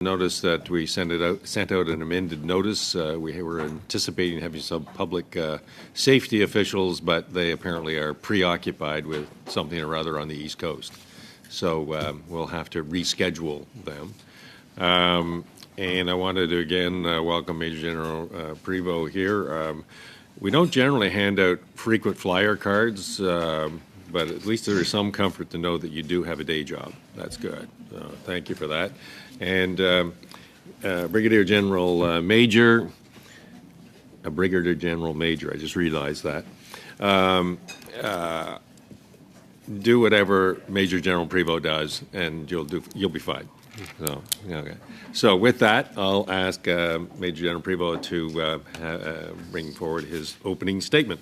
Notice that we sent out an amended notice. We were anticipating having some public safety officials, but they apparently are preoccupied with something or other on the East Coast. So we'll have to reschedule them. And I wanted to again welcome Major General Prevost here. We don't generally hand out frequent flyer cards, but at least there is some comfort to know that you do have a day job. That's good. Thank you for that. And Brigadier General Major, a Brigadier General Major, I just realized that. Do whatever Major General Prevost does, and you'll be fine. So, okay. So with that, I'll ask Major General Prevost to bring forward his opening statement.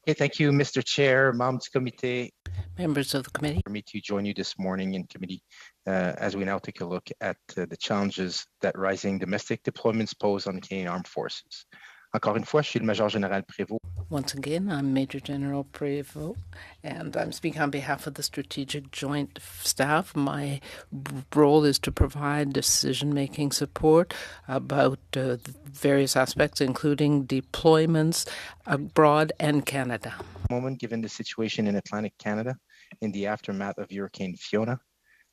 Okay, thank you, Mr. Chair, members of the committee. For me to join you this morning in committee as we now take a look at the challenges that rising domestic deployments pose on the Canadian Armed Forces. Encore une fois, je suis le Major Général Prévost. Once again, I'm Major General Prevost, and I'm speaking on behalf of the Strategic Joint Staff. My role is to provide decision-making support about various aspects, including deployments abroad and Canada. Given the situation in Atlantic Canada in the aftermath of Hurricane Fiona,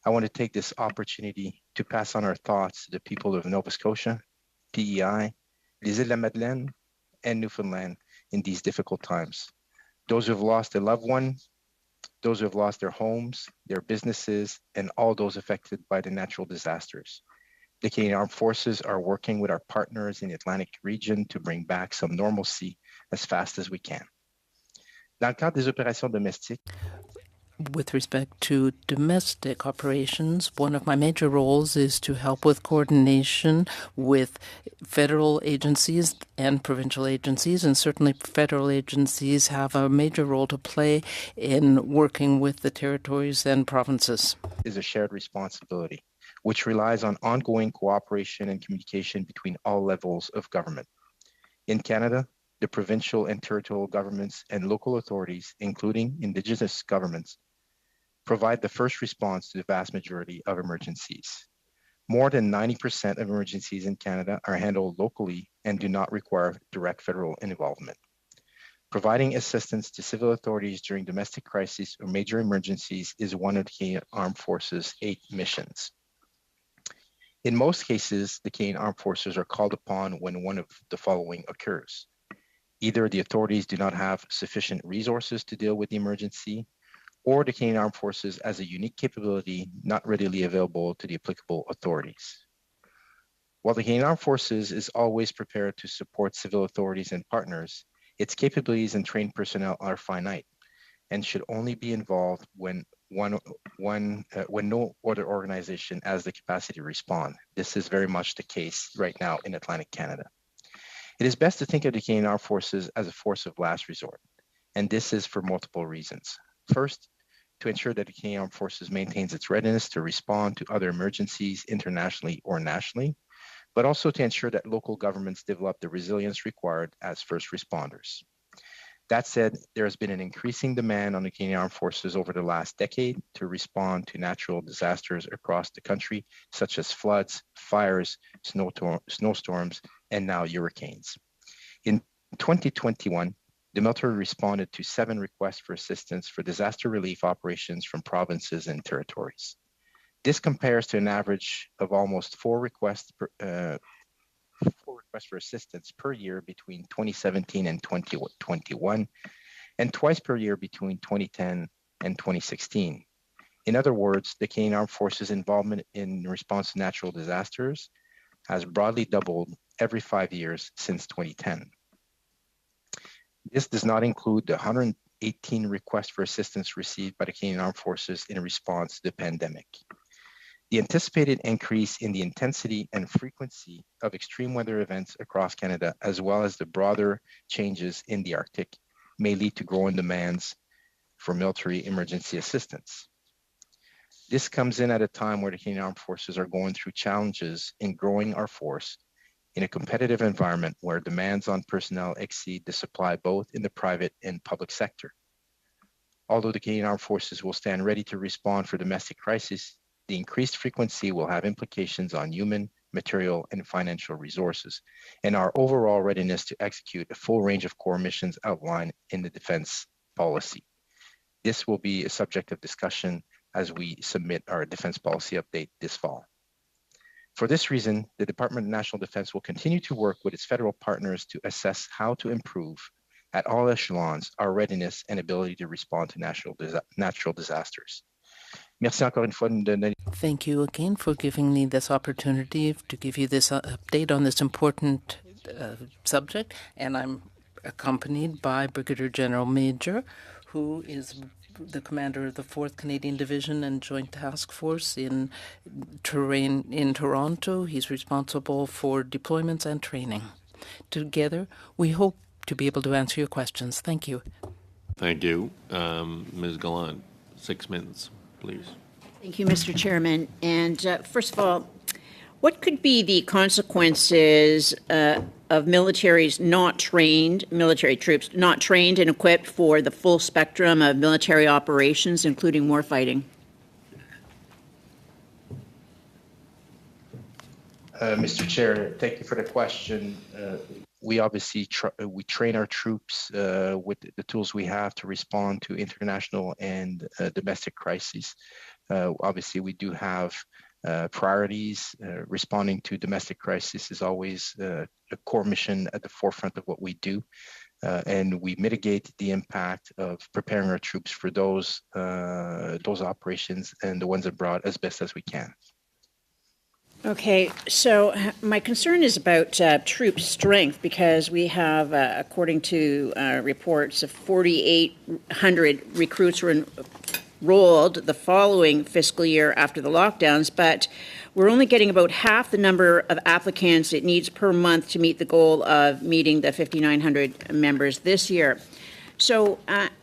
I want to take this opportunity to pass on our thoughts to the people of Nova Scotia, PEI, les Îles de la Madeleine, and Newfoundland in these difficult times. Those who have lost a loved one, those who have lost their homes, their businesses, and all those affected by the natural disasters. The Canadian Armed Forces are working with our partners in the Atlantic region to bring back some normalcy as fast as we can. Dans le cadre des opérations domestiques, with respect to domestic operations, one of my major roles is to help with coordination with federal agencies and provincial agencies, and certainly federal agencies have a major role to play in working with the territories and provinces. Is a shared responsibility, which relies on ongoing cooperation and communication between all levels of government. In Canada, the provincial and territorial governments and local authorities, including Indigenous governments, provide the first response to the vast majority of emergencies. More than 90% of emergencies in Canada are handled locally and do not require direct federal involvement. Providing assistance to civil authorities during domestic crises or major emergencies is one of the Canadian Armed Forces' 8 missions. In most cases, the Canadian Armed Forces are called upon when one of the following occurs. Either the authorities do not have sufficient resources to deal with the emergency, or the Canadian Armed Forces has a unique capability not readily available to the applicable authorities. While the Canadian Armed Forces is always prepared to support civil authorities and partners, its capabilities and trained personnel are finite and should only be involved when no other organization has the capacity to respond. This is very much the case right now in Atlantic Canada. It is best to think of the Canadian Armed Forces as a force of last resort, and this is for multiple reasons. First, to ensure that the Canadian Armed Forces maintains its readiness to respond to other emergencies internationally or nationally, but also to ensure that local governments develop the resilience required as first responders. That said, there has been an increasing demand on the Canadian Armed Forces over the last decade to respond to natural disasters across the country, such as floods, fires, snowstorms, and now hurricanes. In 2021, the military responded to 7 requests for assistance for disaster relief operations from provinces and territories. This compares to an average of almost 4 requests for assistance per year between 2017 and 2021, and twice per year between 2010 and 2016. In other words, the Canadian Armed Forces' involvement in response to natural disasters has broadly doubled every 5 years since 2010. This does not include the 118 requests for assistance received by the Canadian Armed Forces in response to the pandemic. The anticipated increase in the intensity and frequency of extreme weather events across Canada, as well as the broader changes in the Arctic, may lead to growing demands for military emergency assistance. This comes in at a time where the Canadian Armed Forces are going through challenges in growing our force in a competitive environment where demands on personnel exceed the supply both in the private and public sector. Although the Canadian Armed Forces will stand ready to respond for domestic crises, The increased frequency will have implications on human, material, and financial resources, and our overall readiness to execute a full range of core missions outlined in the defense policy. This will be a subject of discussion as we submit our defense policy update this fall. For this reason, the Department of National Defense will continue to work with its federal partners to assess how to improve at all echelons our readiness and ability to respond to natural disasters. Merci encore une fois de me donner. Thank you again for giving me this opportunity to give you this update on this important subject. And I'm accompanied by Brigadier General Major, who is the commander of the 4th Canadian Division and Joint Task Force in Toronto. He's responsible for deployments and training. Together, we hope to be able to answer your questions. Thank you. Thank you. Ms. Gallant, 6 minutes, please. Thank you, Mr. Chairman. And first of all, what could be the consequences of military troops not trained and equipped for the full spectrum of military operations, including warfighting? Mr. Chair, thank you for the question. We obviously we train our troops with the tools we have to respond to international and domestic crises. Obviously, we do have priorities. Responding to domestic crisis is always a core mission at the forefront of what we do. And we mitigate the impact of preparing our troops for those operations and the ones abroad as best as we can. Okay, so my concern is about troop strength, because we have, according to reports, 4,800 recruits were enrolled the following fiscal year after the lockdowns, but we're only getting about half the number of applicants it needs per month to meet the goal of meeting the 5,900 members this year. So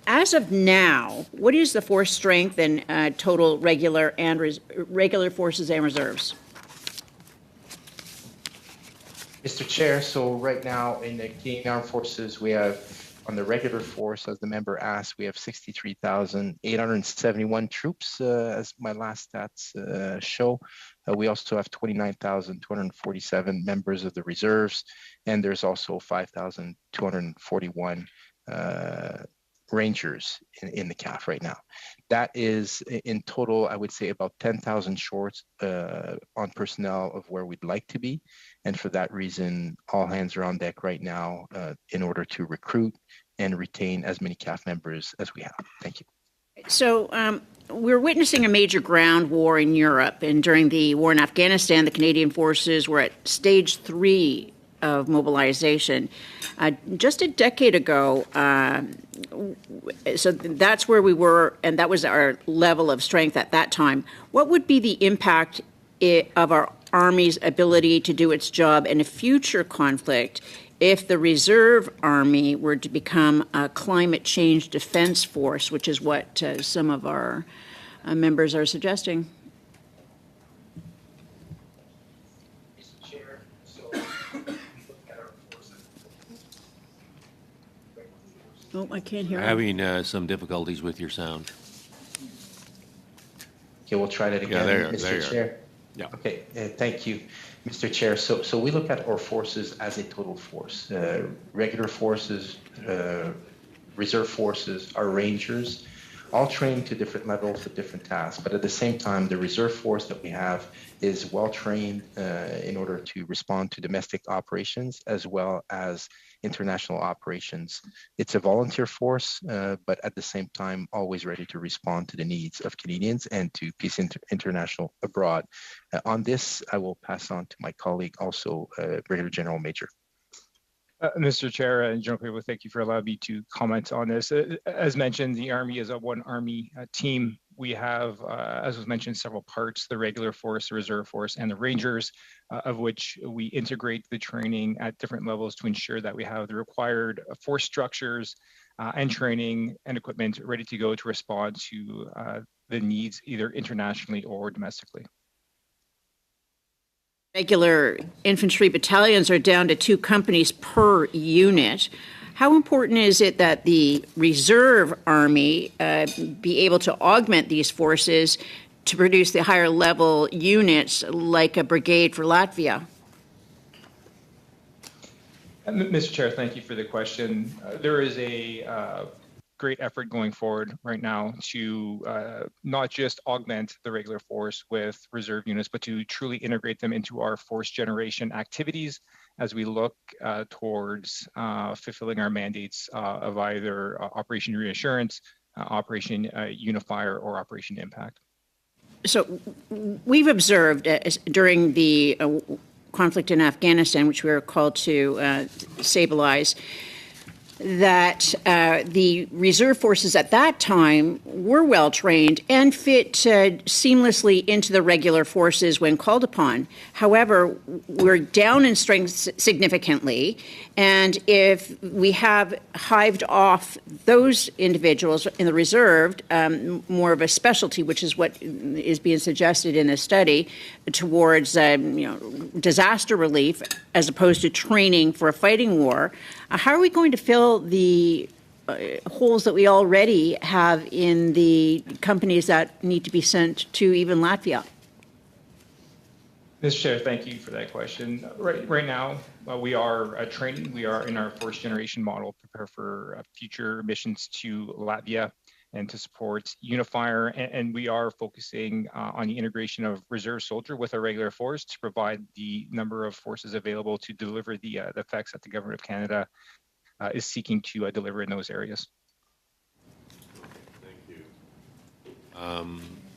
as of now, what is the force strength and total regular forces and reserves? Mr. Chair, so right now in the Canadian Armed Forces, we have, on the regular force, as the member asked, we have 63,871 troops, as my last stats show. We also have 29,247 members of the reserves, and there's also 5,241 Rangers in the CAF right now. That is, in total, I would say about 10,000 short on personnel of where we'd like to be. And for that reason, all hands are on deck right now in order to recruit and retain as many CAF members as we have. Thank you. So we're witnessing a major ground war in Europe. And during the war in Afghanistan, the Canadian forces were at stage 3 of mobilization. Just a decade ago, so that's where we were, and that was our level of strength at that time. What would be the impact of our Army's ability to do its job in a future conflict if the Reserve Army were to become a climate change defense force, which is what some of our members are suggesting? Oh, I can't hear. Having some difficulties with your sound. Okay, we'll try that again, Yeah, there Mr. Chair. Yeah. Okay, thank you, Mr. Chair. So we look at our forces as a total force. Regular forces, reserve forces, our Rangers, all trained to different levels with different tasks. But at the same time, the reserve force that we have is well trained in order to respond to domestic operations as well as international operations. It's a volunteer force, but at the same time, always ready to respond to the needs of Canadians and to Peace International abroad. On this, I will pass on to my colleague, also Brigadier General Major. Mr. Chair and General Cable, thank you for allowing me to comment on this. As mentioned, the Army is a one Army team. We have, as was mentioned, several parts: the regular force, the reserve force, and the Rangers, of which we integrate the training at different levels to ensure that we have the required force structures and training and equipment ready to go to respond to the needs either internationally or domestically. Regular infantry battalions are down to 2 companies per unit. How important is it that the Reserve Army be able to augment these forces to produce the higher level units like a brigade for Latvia? Mr. Chair, thank you for the question. There is a great effort going forward right now to not just augment the regular force with reserve units, but to truly integrate them into our force generation activities as we look towards fulfilling our mandates of either Operation Reassurance, Operation Unifier, or Operation Impact. So we've observed during the conflict in Afghanistan, which we were called to stabilize, that the reserve forces at that time were well trained and fit seamlessly into the regular forces when called upon. However, we're down in strength significantly, and if we have hived off those individuals in the reserve, more of a specialty, which is what is being suggested in the study, towards disaster relief as opposed to training for a fighting war, how are we going to fill the holes that we already have in the companies that need to be sent to even Latvia? Mr. Chair, thank you for that question. Right now, we are training. We are in our force generation model, prepare for future missions to Latvia and to support Unifier. And we are focusing on the integration of reserve soldier with our regular force to provide the number of forces available to deliver the effects that the Government of Canada is seeking to deliver in those areas. Thank you.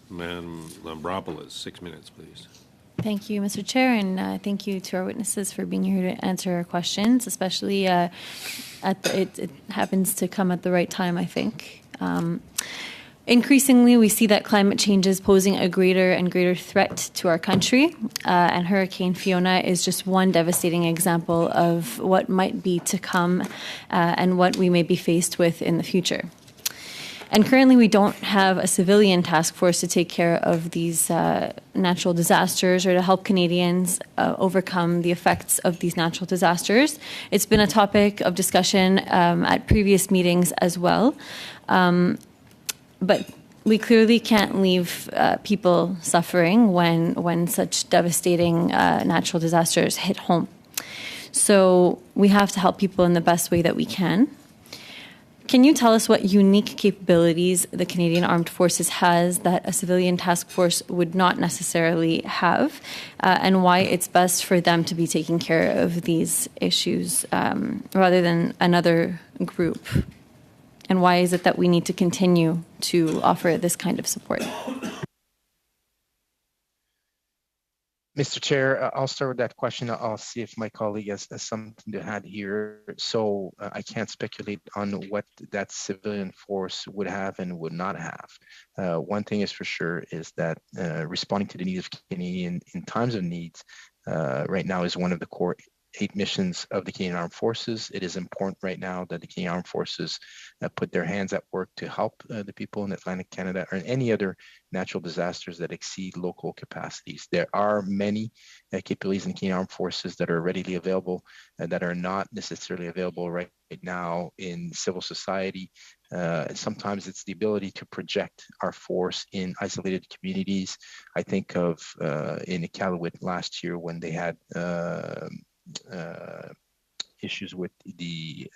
Madam Lambropoulos, 6 minutes, please. Thank you, Mr. Chair, and thank you to our witnesses for being here to answer our questions, especially it happens to come at the right time, I think. Increasingly, we see that climate change is posing a greater and greater threat to our country, and Hurricane Fiona is just one devastating example of what might be to come and what we may be faced with in the future. And currently, we don't have a civilian task force to take care of these natural disasters or to help Canadians overcome the effects of these natural disasters. It's been a topic of discussion at previous meetings as well. But we clearly can't leave people suffering when such devastating natural disasters hit home. So we have to help people in the best way that we can. Can you tell us what unique capabilities the Canadian Armed Forces has that a civilian task force would not necessarily have, and why it's best for them to be taking care of these issues rather than another group? And why is it that we need to continue to offer this kind of support? Mr. Chair, I'll start with that question. I'll see if my colleague has something to add here. So I can't speculate on what that civilian force would have and would not have. One thing is for sure is that responding to the needs of Canadians in times of needs right now is one of the core 8 missions of the Canadian Armed Forces. It is important right now that the Canadian Armed Forces put their hands at work to help the people in Atlantic Canada or in any other natural disasters that exceed local capacities. There are many capabilities in the Canadian Armed Forces that are readily available that are not necessarily available right now in civil society. Sometimes it's the ability to project our force in isolated communities. I think of in Iqaluit last year when they had issues with the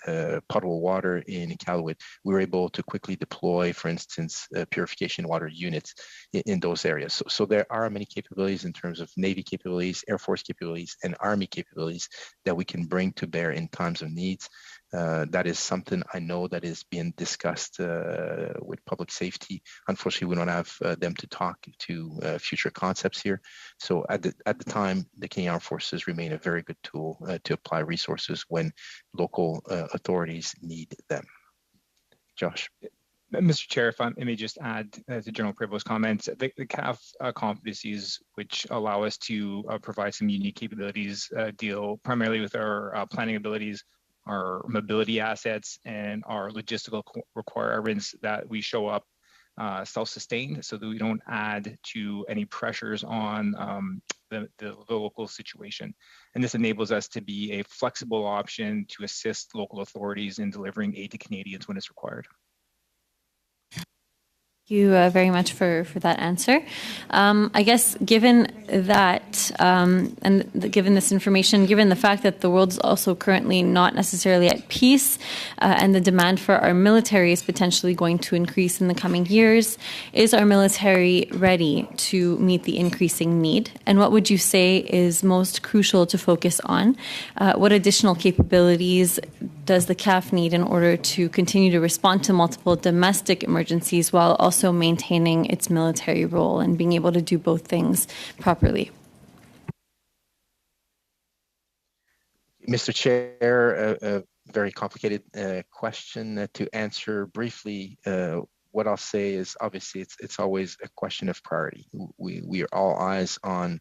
potable water in Iqaluit, we were able to quickly deploy, for instance, purification water units in those areas. So there are many capabilities in terms of Navy capabilities, Air Force capabilities, and Army capabilities that we can bring to bear in times of needs. That is something I know that is being discussed with public safety. Unfortunately, we don't have them to talk to future concepts here. So at the time, the Canadian Armed Forces remain a very good tool to apply resources when local authorities need them. Josh. Mr. Chair, if I may just add to General Prévost's comments, the CAF competencies, which allow us to provide some unique capabilities, deal primarily with our planning abilities, our mobility assets, and our logistical requirements that we show up self-sustained so that we don't add to any pressures on the local situation. And this enables us to be a flexible option to assist local authorities in delivering aid to Canadians when it's required. Thank you very much for that answer. I guess given that given this information, given the fact that the world's also currently not necessarily at peace and the demand for our military is potentially going to increase in the coming years, is our military ready to meet the increasing need? And what would you say is most crucial to focus on? What additional capabilities does the CAF need in order to continue to respond to multiple domestic emergencies while also maintaining its military role and being able to do both things properly? Mr. Chair, a very complicated question to answer briefly. What I'll say is obviously it's always a question of priority. We are all eyes on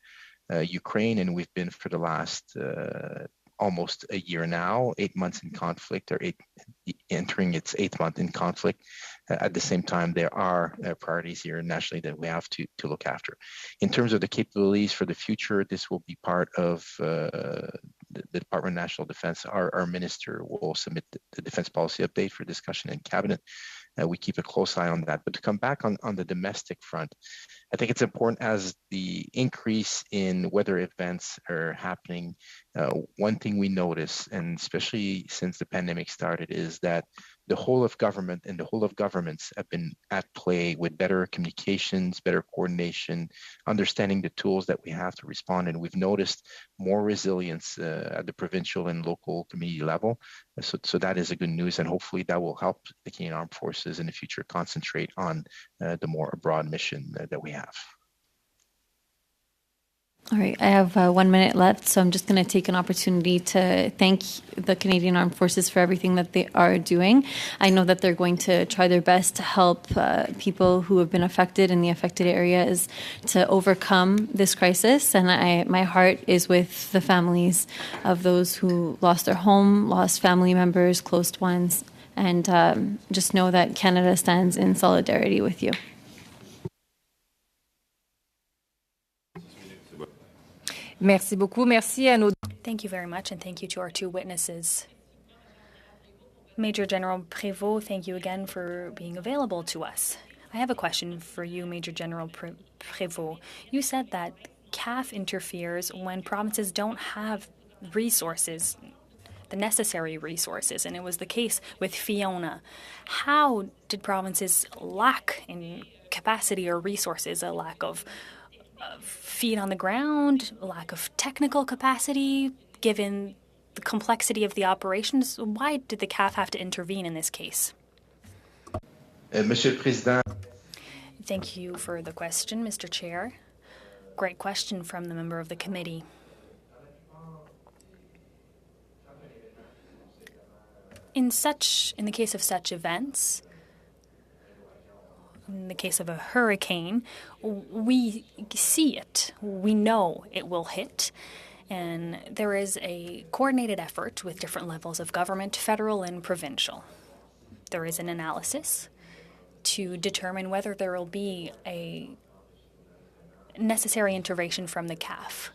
Ukraine, and we've been for the last almost a year now, 8 months in conflict, or entering its 8th month in conflict. At the same time, there are priorities here nationally that we have to look after. In terms of the capabilities for the future, this will be part of the Department of National Defense. Our minister will submit the defense policy update for discussion in cabinet. We keep a close eye on that. But to come back on the domestic front, I think it's important as the increase in weather events are happening. One thing we notice, and especially since the pandemic started, is that the whole of government and the whole of governments have been at play with better communications, better coordination, understanding the tools that we have to respond. And we've noticed more resilience at the provincial and local community level. So that is a good news, and hopefully that will help the Canadian Armed Forces in the future concentrate on the more broad mission that we have. All right, I have 1 minute left, so I'm just going to take an opportunity to thank the Canadian Armed Forces for everything that they are doing. I know that they're going to try their best to help people who have been affected in the affected areas to overcome this crisis, and my heart is with the families of those who lost their home, lost family members, close ones, and just know that Canada stands in solidarity with you. Merci beaucoup. Merci à nos... Thank you very much, and thank you to our two witnesses. Major General Prévost, thank you again for being available to us. I have a question for you, Major General Prévost. You said that CAF interferes when provinces don't have resources, the necessary resources, and it was the case with Fiona. How did provinces lack in capacity or resources, a lack of feet on the ground, lack of technical capacity, given the complexity of the operations? Why did the CAF have to intervene in this case? Monsieur le Président. Thank you for the question, Mr. Chair. Great question from the member of the committee. In the case of such events, in the case of a hurricane, we see it. We know it will hit. And there is a coordinated effort with different levels of government, federal and provincial. There is an analysis to determine whether there will be a necessary intervention from the CAF.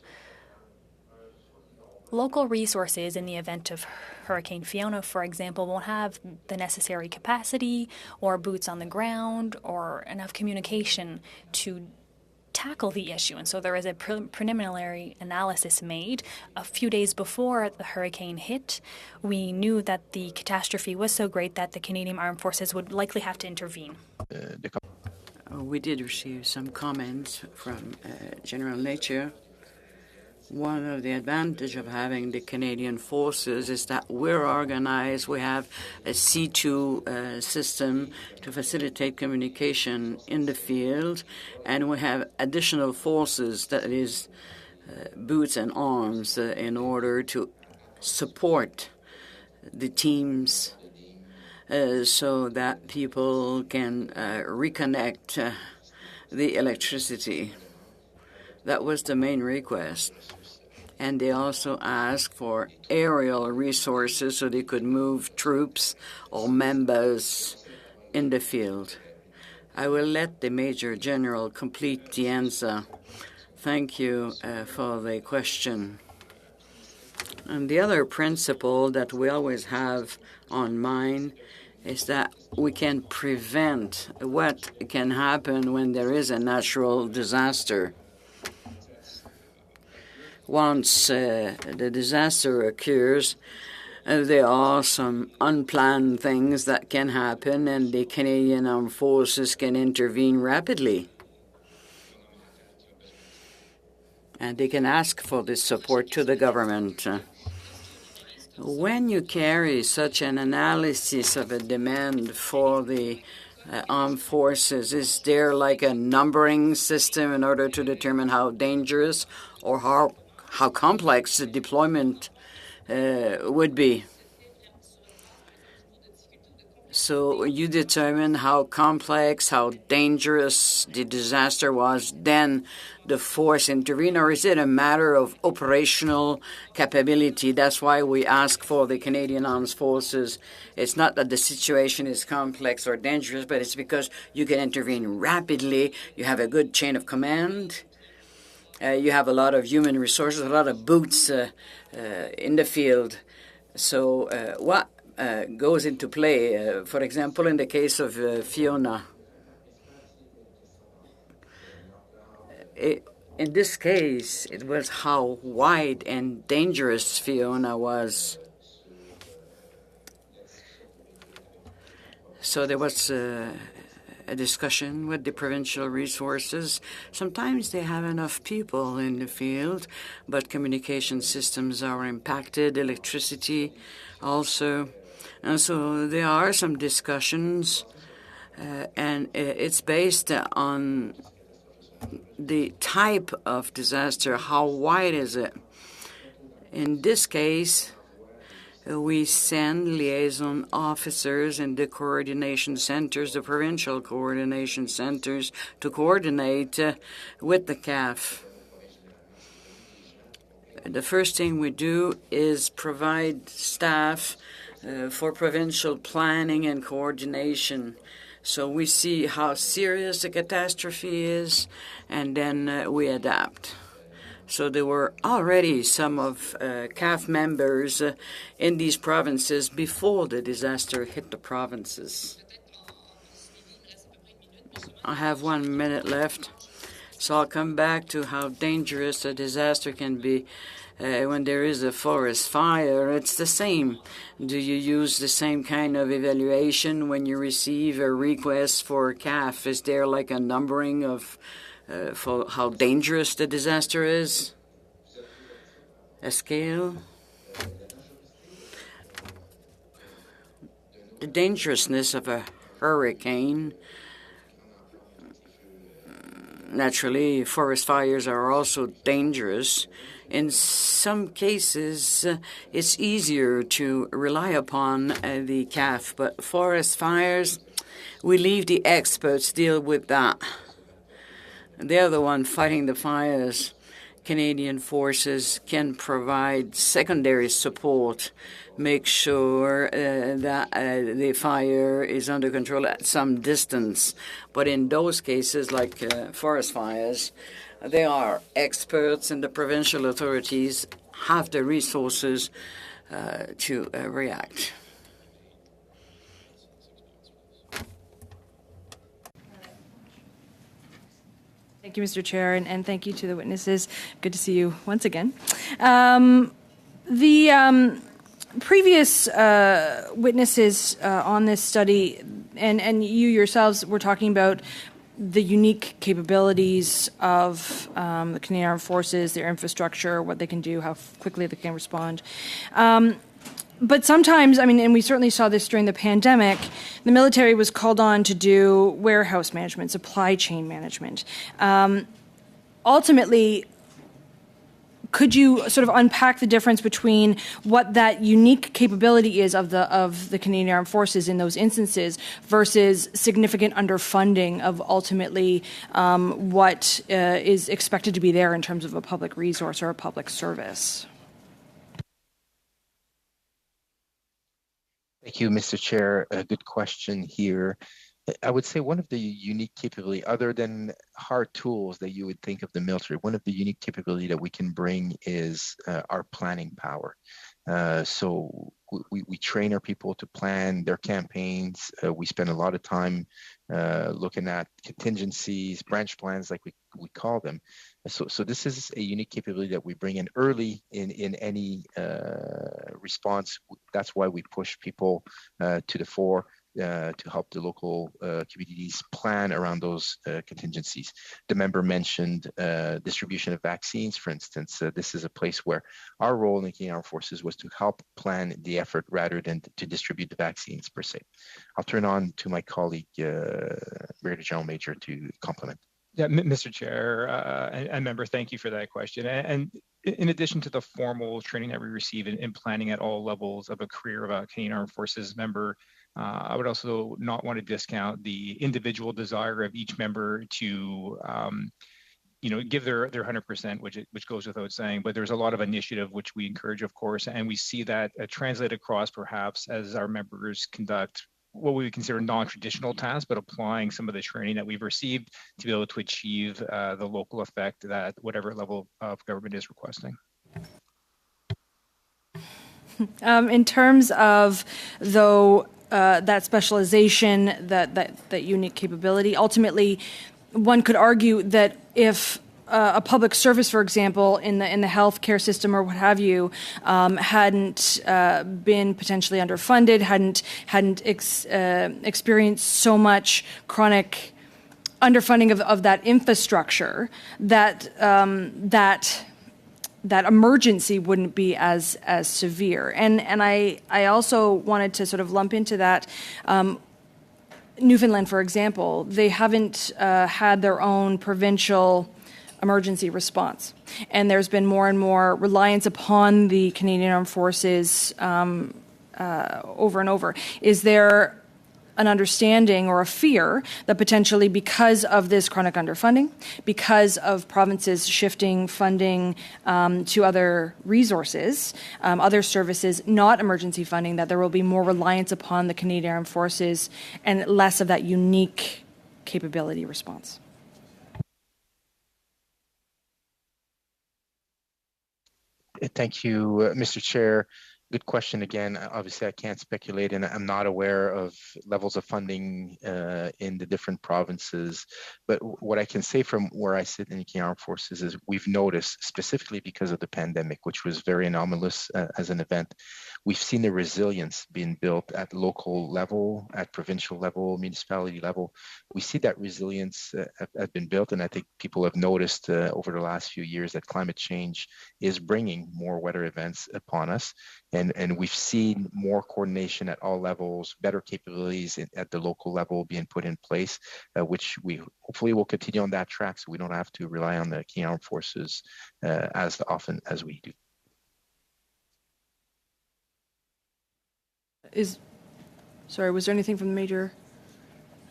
Local resources in the event of Hurricane Fiona, for example, won't have the necessary capacity or boots on the ground or enough communication to tackle the issue. And so there is a preliminary analysis made. A few days before the hurricane hit, we knew that the catastrophe was so great that the Canadian Armed Forces would likely have to intervene. We did receive some comments from General Nature. One of the advantages of having the Canadian Forces is that we're organized. We have a C2 system to facilitate communication in the field, and we have additional forces, that is, boots and arms, in order to support the teams so that people can reconnect the electricity. That was the main request. And they also asked for aerial resources so they could move troops or members in the field. I will let the Major General complete the answer. Thank you for the question. And the other principle that we always have on mind is that we can prevent what can happen when there is a natural disaster. Once the disaster occurs, there are some unplanned things that can happen, and the Canadian Armed Forces can intervene rapidly. And they can ask for this support to the government. When you carry such an analysis of a demand for the armed forces, is there like a numbering system in order to determine how dangerous or how complex the deployment would be? So you determine how complex, how dangerous the disaster was, then the force intervene, or is it a matter of operational capability? That's why we ask for the Canadian Armed Forces. It's not that the situation is complex or dangerous, but it's because you can intervene rapidly. You have a good chain of command. You have a lot of human resources, a lot of boots in the field. So what goes into play, for example, in the case of Fiona? In this case, it was how wide and dangerous Fiona was. So there was a discussion with the provincial resources. Sometimes they have enough people in the field, but communication systems are impacted, electricity also. And so there are some discussions, and it's based on the type of disaster. How wide is it? In this case, we send liaison officers in the coordination centers, the provincial coordination centers, to coordinate with the CAF. The first thing we do is provide staff for provincial planning and coordination. So we see how serious the catastrophe is, and then we adapt. So there were already some of CAF members in these provinces before the disaster hit the provinces. I have 1 minute left, so I'll come back to how dangerous a disaster can be. When there is a forest fire, it's the same. Do you use the same kind of evaluation when you receive a request for CAF? Is there like a numbering of for how dangerous the disaster is? A scale? The dangerousness of a hurricane. Naturally, forest fires are also dangerous. In some cases, it's easier to rely upon the CAF, but forest fires, we leave the experts deal with that. They're the one fighting the fires. Canadian forces can provide secondary support, make sure that the fire is under control at some distance. But in those cases, like forest fires, they are experts, and the provincial authorities have the resources to react. Thank you, Mr. Chair, and thank you to the witnesses. Good to see you once again. The previous witnesses on this study, and you yourselves were talking about the unique capabilities of the Canadian Armed Forces, their infrastructure, what they can do, how quickly they can respond. But sometimes, I mean, and we certainly saw this during the pandemic, the military was called on to do warehouse management, supply chain management. Ultimately, could you sort of unpack the difference between what that unique capability is of the Canadian Armed Forces in those instances versus significant underfunding of ultimately what is expected to be there in terms of a public resource or a public service? Thank you, Mr. Chair. A good question here. I would say one of the unique capability, other than hard tools that you would think of the military, one of the unique capability that we can bring is our planning power. So we train our people to plan their campaigns. We spend a lot of time looking at contingencies, branch plans, like we call them. So this is a unique capability that we bring in early in any response. That's why we push people to the fore to help the local communities plan around those contingencies. The member mentioned distribution of vaccines, for instance. This is a place where our role in the Canadian Armed Forces was to help plan the effort rather than to distribute the vaccines per se. I'll turn on to my colleague, Brigadier General Major, to complement. Yeah, Mr. Chair and member, thank you for that question. And in addition to the formal training that we receive in planning at all levels of a career of a Canadian Armed Forces member, I would also not want to discount the individual desire of each member to, give their 100%, which goes without saying. But there's a lot of initiative which we encourage, of course, and we see that translate across perhaps as our members conduct what we would consider non-traditional tasks, but applying some of the training that we've received to be able to achieve the local effect that whatever level of government is requesting. In terms of, though, that specialization, that unique capability, ultimately, one could argue that if a public service, for example, in the healthcare system or what have you, hadn't been potentially underfunded, hadn't experienced so much chronic underfunding of that infrastructure, that emergency wouldn't be as severe. And I also wanted to sort of lump into that. Newfoundland, for example, they haven't had their own provincial emergency response. And there's been more and more reliance upon the Canadian Armed Forces over and over. Is there an understanding or a fear that potentially because of this chronic underfunding, because of provinces shifting funding to other resources, other services, not emergency funding, that there will be more reliance upon the Canadian Armed Forces and less of that unique capability response? Thank you, Mr. Chair. Good question again. Obviously, I can't speculate, and I'm not aware of levels of funding in the different provinces. But what I can say from where I sit in the Canadian Armed Forces is we've noticed, specifically because of the pandemic, which was very anomalous as an event, we've seen the resilience being built at local level, at provincial level, municipality level. We see that resilience have been built, and I think people have noticed over the last few years that climate change is bringing more weather events upon us. And we've seen more coordination at all levels, better capabilities at the local level being put in place, which we hopefully will continue on that track so we don't have to rely on the Canadian Armed Forces as often as we do. Sorry, was there anything from the Major?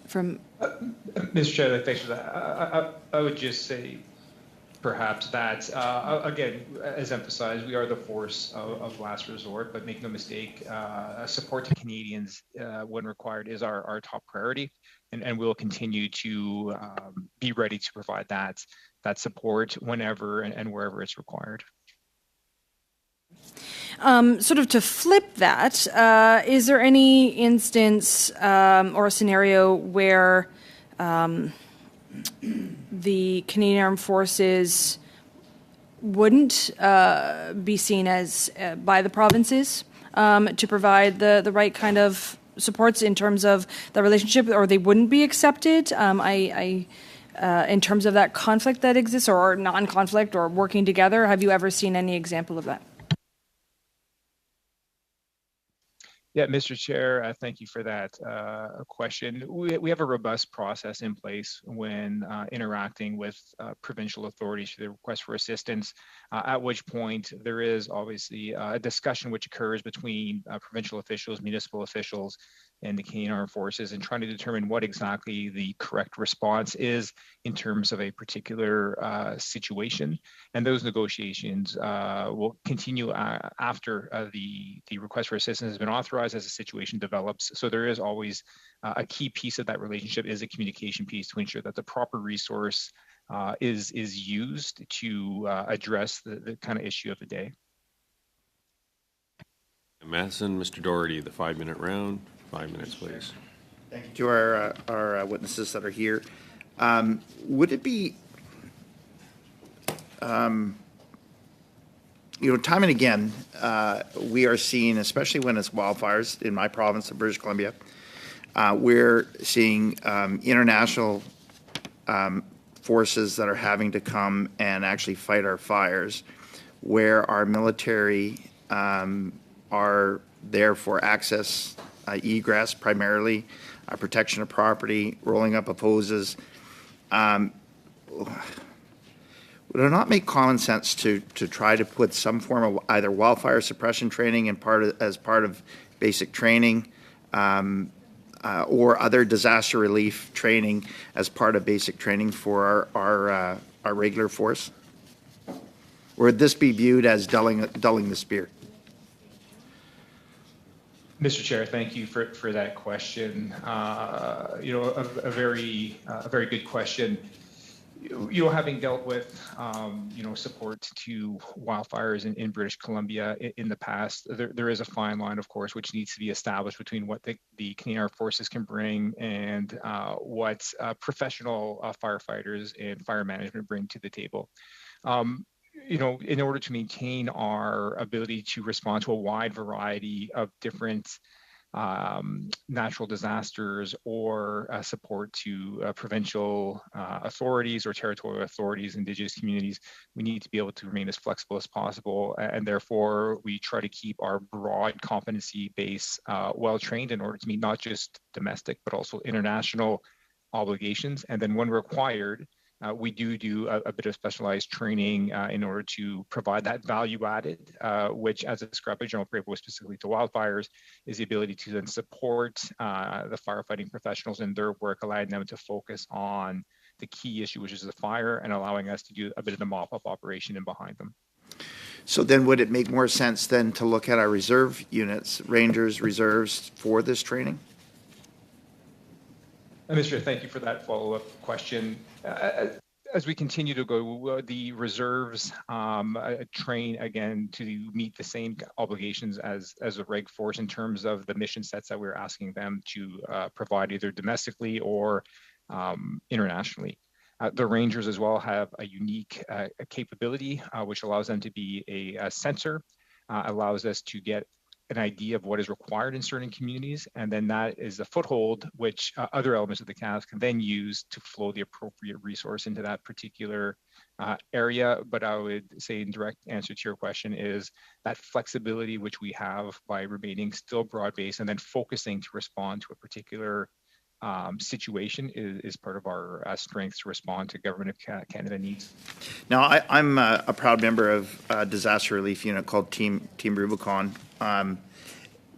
Mr. Chair, thanks for that. I would just say perhaps that, again, as emphasized, we are the force of last resort, but make no mistake, support to Canadians when required is our top priority, and we'll continue to be ready to provide that support whenever and wherever it's required. Sort of to flip that, is there any instance or a scenario where the Canadian Armed Forces wouldn't be seen as by the provinces to provide the right kind of supports in terms of the relationship, or they wouldn't be accepted? In terms of that conflict that exists, or non-conflict, or working together, have you ever seen any example of that? Yeah, Mr. Chair, thank you for that question. We have a robust process in place when interacting with provincial authorities for the request for assistance, at which point there is obviously a discussion which occurs between provincial officials, municipal officials, and the Canadian Armed Forces, and trying to determine what exactly the correct response is in terms of a particular situation. And those negotiations will continue after the request for assistance has been authorized as the situation develops. So there is always a key piece of that relationship is a communication piece to ensure that the proper resource is used to address the kind of issue of the day. Matheson, Mr. Doherty, the 5-minute round. 5 minutes, please. Thank you to our witnesses that are here. Would it be, time and again, we are seeing, especially when it's wildfires in my province of British Columbia, we're seeing international forces that are having to come and actually fight our fires, where our military are there for access, egress primarily, protection of property, rolling up of hoses. Would it not make common sense to try to put some form of either wildfire suppression training as part of basic training, or other disaster relief training as part of basic training for our regular force? Or would this be viewed as dulling the spear? Mr. Chair, thank you for that question. A very good question. Having dealt with support to wildfires in British Columbia in the past, there is a fine line, of course, which needs to be established between what the Canadian Armed Forces can bring and what professional firefighters and fire management bring to the table. In order to maintain our ability to respond to a wide variety of different natural disasters or support to provincial authorities or territorial authorities, Indigenous communities, we need to be able to remain as flexible as possible. And therefore, we try to keep our broad competency base well trained in order to meet not just domestic, but also international obligations. And then when required, we do a bit of specialized training in order to provide that value added, which, as described by General Prevost specifically to wildfires, is the ability to then support the firefighting professionals in their work, allowing them to focus on the key issue, which is the fire, and allowing us to do a bit of the mop-up operation in behind them. So then would it make more sense then to look at our reserve units, Rangers, reserves, for this training? Mr. Thank you for that follow-up question. As we continue to go, the reserves train again to meet the same obligations as a reg force in terms of the mission sets that we're asking them to provide either domestically or internationally. The Rangers as well have a unique capability, which allows them to be a sensor, allows us to get an idea of what is required in certain communities, and then that is a foothold which other elements of the CAS can then use to flow the appropriate resource into that particular area. But I would say in direct answer to your question is that flexibility which we have by remaining still broad-based and then focusing to respond to a particular situation is part of our strength to respond to Government of Canada needs. Now, I'm a proud member of a disaster relief unit called Team Rubicon.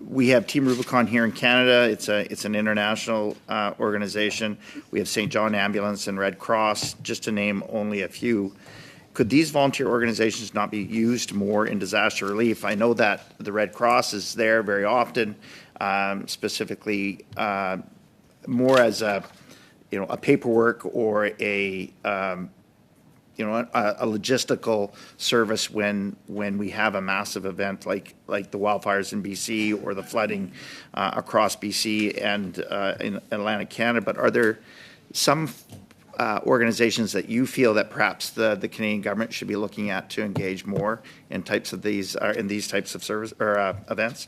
We have Team Rubicon here in Canada. It's an international organization. We have St. John Ambulance and Red Cross, just to name only a few. Could these volunteer organizations not be used more in disaster relief? I know that the Red Cross is there very often, specifically more as a paperwork or a logistical service when we have a massive event like the wildfires in BC or the flooding across BC and in Atlantic Canada. But are there some organizations that you feel that perhaps the Canadian government should be looking at to engage more in these types of service or events?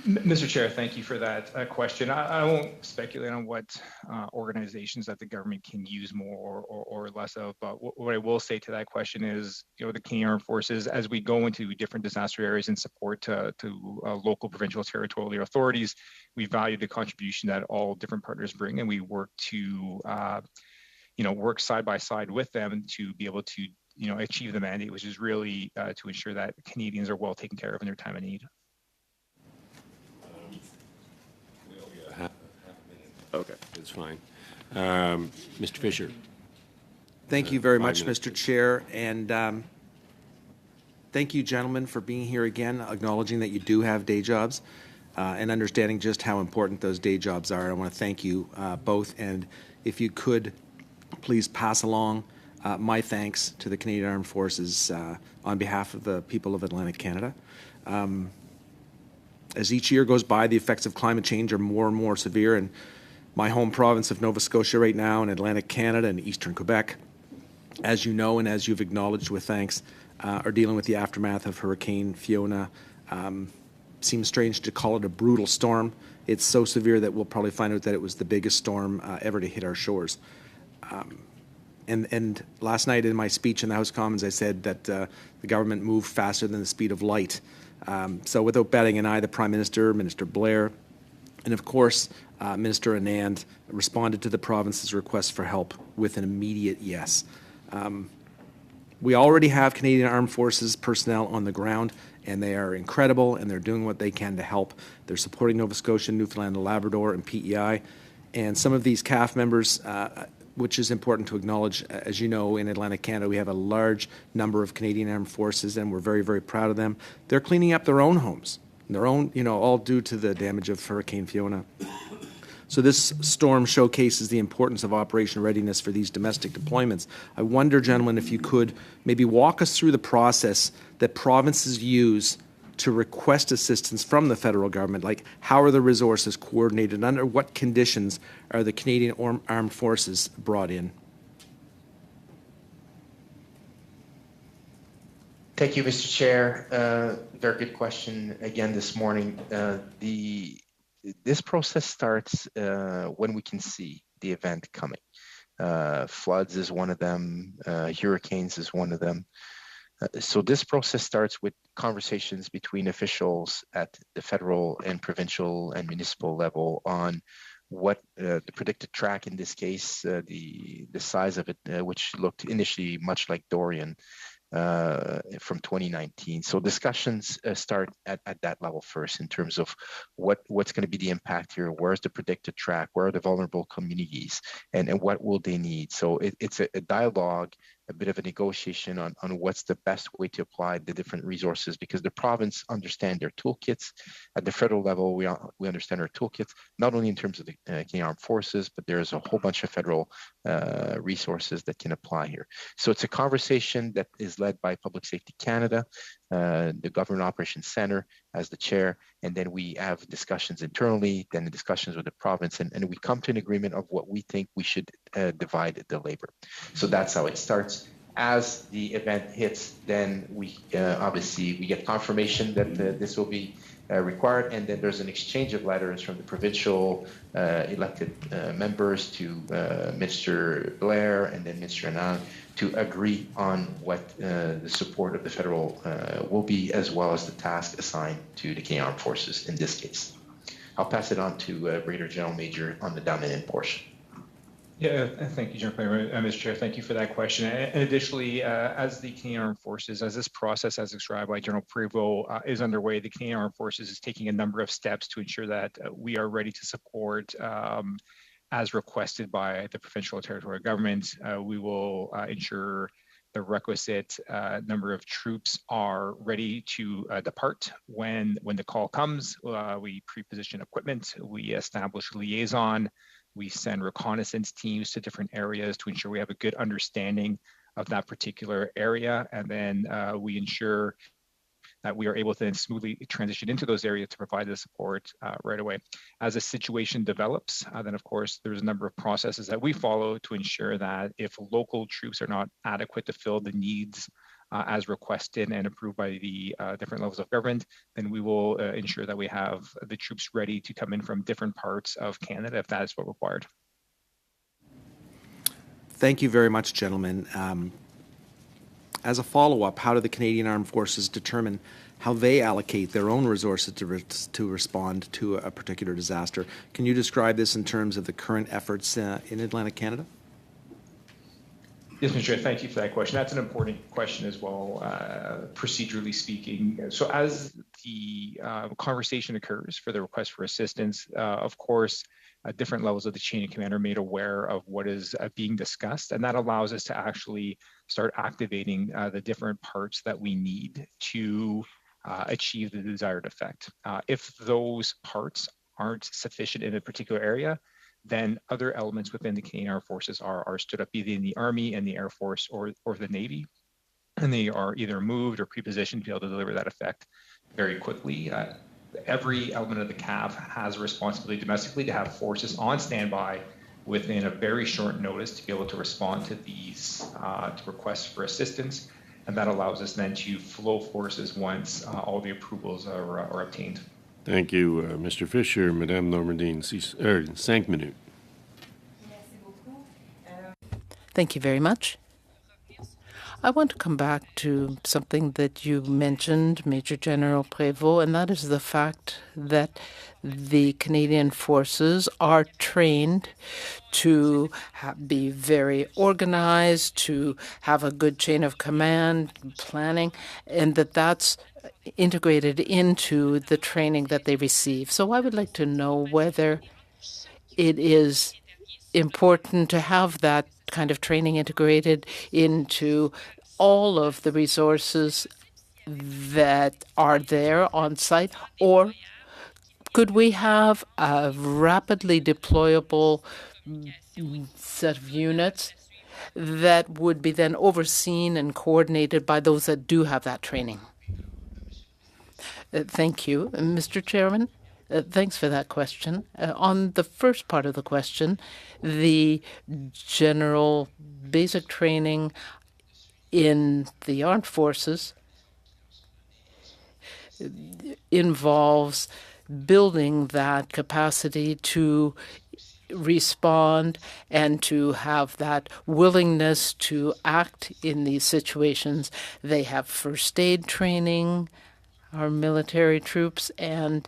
Mr. Chair, thank you for that question. I won't speculate on what organizations that the government can use more or less of, but what I will say to that question is, the Canadian Armed Forces, as we go into different disaster areas and support to local, provincial, territorial authorities, we value the contribution that all different partners bring, and we work to work side by side with them to be able to achieve the mandate, which is really to ensure that Canadians are well taken care of in their time of need. Okay, that's fine. Mr. Fisher. Thank you very much, Mr. Chair, and thank you, gentlemen, for being here again, acknowledging that you do have day jobs and understanding just how important those day jobs are. I want to thank you both, and if you could please pass along my thanks to the Canadian Armed Forces on behalf of the people of Atlantic Canada. As each year goes by, the effects of climate change are more and more severe in my home province of Nova Scotia right now, in Atlantic Canada and eastern Quebec. As you know, and as you've acknowledged with thanks, are dealing with the aftermath of Hurricane Fiona. Seems strange to call it a brutal storm. It's so severe that we'll probably find out that it was the biggest storm ever to hit our shores. And last night in my speech in the House of Commons, I said that the government moved faster than the speed of light. So without batting an eye, the Prime Minister, Minister Blair, and of course, Minister Anand responded to the province's request for help with an immediate yes. We already have Canadian Armed Forces personnel on the ground, and they are incredible, and they're doing what they can to help. They're supporting Nova Scotia, Newfoundland and Labrador, and PEI. And some of these CAF members, which is important to acknowledge, as you know, in Atlantic Canada, we have a large number of Canadian Armed Forces, and we're very, very proud of them. They're cleaning up their own homes, their own, all due to the damage of Hurricane Fiona. So this storm showcases the importance of operational readiness for these domestic deployments. I wonder, gentlemen, if you could maybe walk us through the process that provinces use to request assistance from the federal government. Like, how are the resources coordinated? Under what conditions are the Canadian Armed Forces brought in? Thank you, Mr. Chair. Very good question again this morning. This process starts when we can see the event coming. Floods is one of them. Hurricanes is one of them. So this process starts with conversations between officials at the federal and provincial and municipal level on what the predicted track, in this case, the size of it, which looked initially much like Dorian, from 2019. So discussions start at that level first in terms of what's going to be the impact here, where's the predicted track, where are the vulnerable communities, and what will they need. So it's a dialogue, a bit of a negotiation on what's the best way to apply the different resources, because the province understand their toolkits. At the federal level, we understand our toolkits, not only in terms of the Canadian Armed Forces, but there's a whole bunch of federal resources that can apply here. So it's a conversation that is led by Public Safety Canada, the Government Operations Center as the chair, and then we have discussions internally, then the discussions with the province, and we come to an agreement of what we think we should divide the labor. So that's how it starts. As the event hits, then we obviously we get confirmation that this will be required, and then there's an exchange of letters from the provincial elected members to Mr. Blair and then Mr. Anand to agree on what the support of the federal will be, as well as the task assigned to the Canadian Armed Forces in this case. I'll pass it on to Brigadier General Major on the dominant portion. Yeah, thank you, Mr. Chair. Thank you for that question. And additionally, as the Canadian Armed Forces, as this process as described by General Prévost is underway, the Canadian Armed Forces is taking a number of steps to ensure that we are ready to support as requested by the provincial and territorial government. We will ensure the requisite number of troops are ready to depart when the call comes. We pre-position equipment, we establish liaison, we send reconnaissance teams to different areas to ensure we have a good understanding of that particular area, and then we ensure that we are able to then smoothly transition into those areas to provide the support right away. As a situation develops, then of course there's a number of processes that we follow to ensure that if local troops are not adequate to fill the needs as requested and approved by the different levels of government, then we will ensure that we have the troops ready to come in from different parts of Canada if that is what required. Thank you very much, gentlemen. As a follow-up, how do the Canadian Armed Forces determine how they allocate their own resources to respond to a particular disaster? Can you describe this in terms of the current efforts in Atlantic Canada? Yes, Mr. Chair, thank you for that question. That's an important question as well, procedurally speaking. So as the conversation occurs for the request for assistance, of course, different levels of the chain of command are made aware of what is being discussed, and that allows us to actually start activating the different parts that we need to achieve the desired effect. If those parts aren't sufficient in a particular area, then other elements within the Canadian Armed Forces are stood up, either in the Army and the Air Force or the Navy, and they are either moved or pre-positioned to be able to deliver that effect very quickly. every element of the CAF has a responsibility domestically to have forces on standby within a very short notice to be able to respond to these to requests for assistance. And that allows us then to flow forces once all the approvals are obtained. Thank you, Mr. Fisher. Madame Normandine, 5 minutes. Thank you very much. I want to come back to something that you mentioned, Major General Prévost, and that is the fact that the Canadian forces are trained to be very organized, to have a good chain of command, planning, and that's integrated into the training that they receive. So I would like to know whether it is important to have that kind of training integrated into all of the resources that are there on site, or could we have a rapidly deployable set of units that would be then overseen and coordinated by those that do have that training? Thank you, Mr. Chairman. Thanks for that question. On the first part of the question, the general basic training in the armed forces involves building that capacity to respond and to have that willingness to act in these situations. They have first aid training, our military troops, and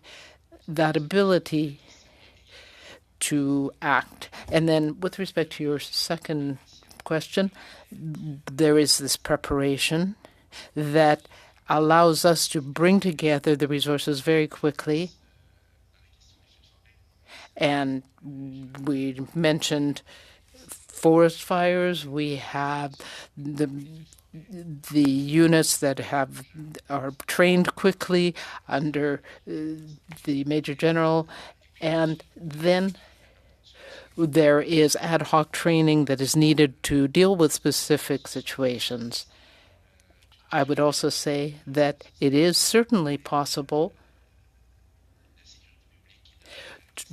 that ability to act. And then with respect to your second question, there is this preparation that allows us to bring together the resources very quickly. And we mentioned forest fires. We have the units that are trained quickly under the Major General, and then there is ad hoc training that is needed to deal with specific situations. I would also say that it is certainly possible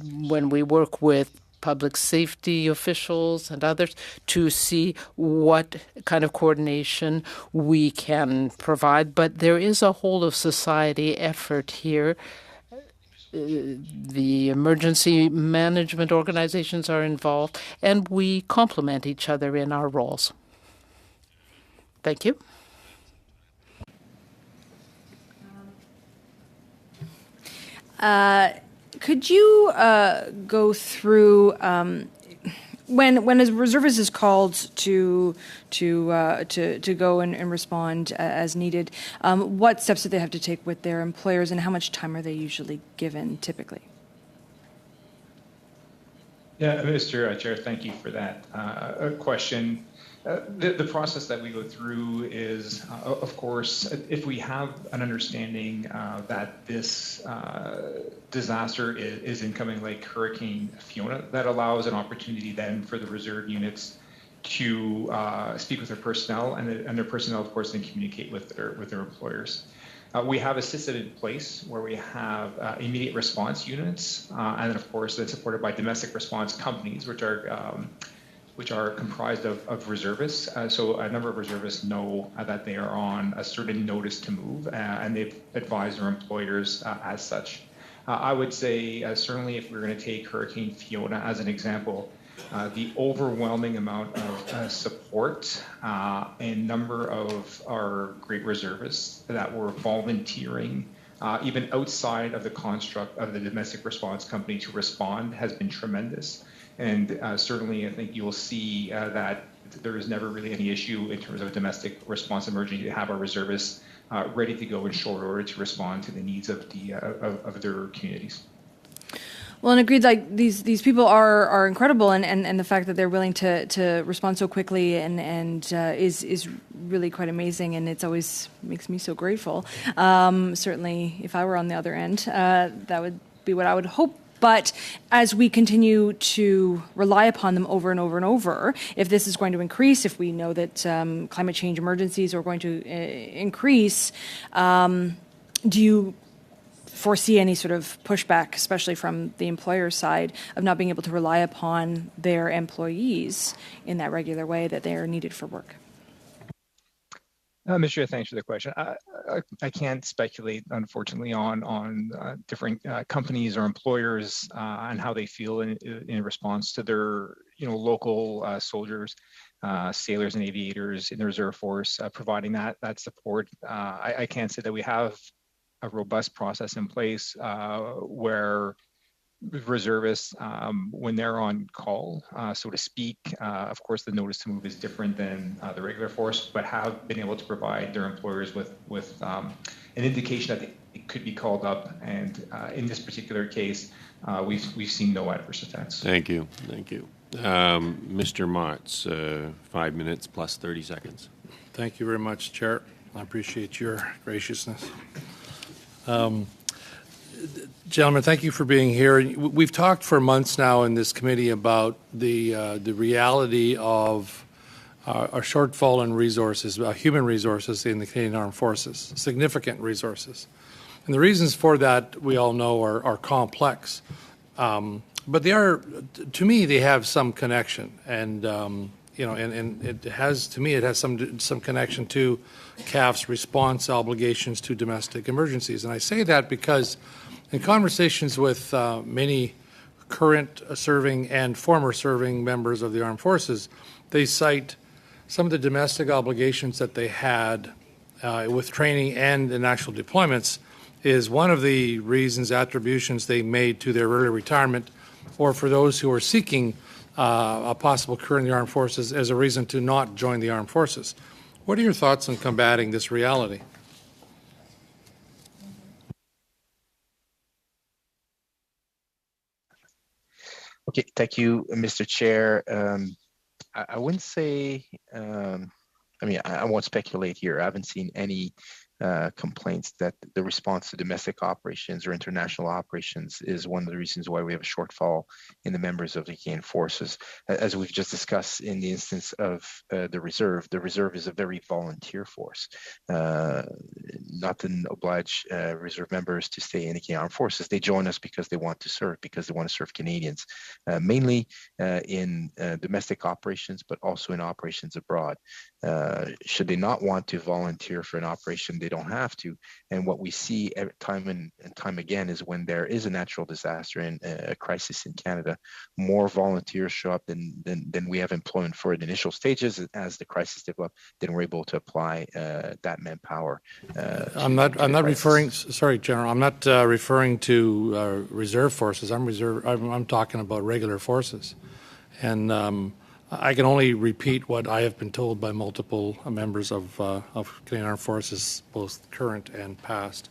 when we work with public safety officials and others to see what kind of coordination we can provide. But there is a whole of society effort here. The emergency management organizations are involved, and we complement each other in our roles. Thank you. Could you go through when a reservist is called to go and respond as needed? What steps do they have to take with their employers, and how much time are they usually given typically? Yeah, Mr. Chair, thank you for that question. The process that we go through is, of course, if we have an understanding that this disaster is incoming, like Hurricane Fiona, that allows an opportunity then for the reserve units to speak with their personnel, and their personnel, of course, then communicate with their employers. We have a system in place where we have immediate response units, and then, of course, that's supported by domestic response companies, which are comprised of reservists. So a number of reservists know that they are on a certain notice to move, and they've advised their employers as such. I would say certainly if we're going to take Hurricane Fiona as an example, the overwhelming amount of support and number of our great reservists that were volunteering even outside of the construct of the domestic response company to respond has been tremendous. And certainly, I think you'll see that there is never really any issue in terms of a domestic response emergency to have our reservists ready to go in short order to respond to the needs of their communities. Well, and agreed, like these people are incredible, and the fact that they're willing to respond so quickly and is really quite amazing, and it's always makes me so grateful. Certainly, if I were on the other end, that would be what I would hope. But as we continue to rely upon them over and over and over, if this is going to increase, if we know that climate change emergencies are going to increase, do you foresee any sort of pushback, especially from the employer side, of not being able to rely upon their employees in that regular way that they are needed for work. Mr. Chair, thanks for the question. I can't speculate, unfortunately, on different companies or employers and how they feel in response to their local soldiers, sailors and aviators in the reserve force providing that support. I can't say that we have a robust process in place where reservists, when they're on call, so to speak, of course, the notice to move is different than the regular force, but have been able to provide their employers with an indication that it could be called up. And in this particular case, we've seen no adverse effects. Thank you. Thank you. Mr. Motz, 5 minutes plus 30 seconds. Thank you very much, Chair. I appreciate your graciousness. Gentlemen, thank you for being here. We've talked for months now in this committee about the reality of a shortfall in resources, human resources in the Canadian Armed Forces, significant resources. And the reasons for that, we all know, are complex. But they are, to me, they have some connection. And, and it has, to me, it has some connection to CAF's response obligations to domestic emergencies. And I say that because in conversations with many current serving and former serving members of the armed forces, they cite some of the domestic obligations that they had with training and in actual deployments is one of the reasons, attributions they made to their early retirement, or for those who are seeking a possible career in the armed forces as a reason to not join the armed forces. What are your thoughts on combating this reality? Okay, thank you, Mr. Chair. I wouldn't say, I won't speculate here. I haven't seen any complaints that the response to domestic operations or international operations is one of the reasons why we have a shortfall in the members of the Canadian Forces. As we've just discussed in the instance of the reserve is a very volunteer force. Not to oblige reserve members to stay in the Canadian Armed Forces. They join us because they want to serve, because they want to serve Canadians, mainly in domestic operations, but also in operations abroad. Should they not want to volunteer for an operation, they don't have to. And what we see time and time again is when there is a natural disaster and a crisis in Canada, more volunteers show up than we have employment for in initial stages. As the crisis develops, then we're able to apply that manpower. I'm not referring. Sorry, General. I'm not referring to reserve forces. I'm talking about regular forces, and I can only repeat what I have been told by multiple members of Canadian Armed Forces, both current and past.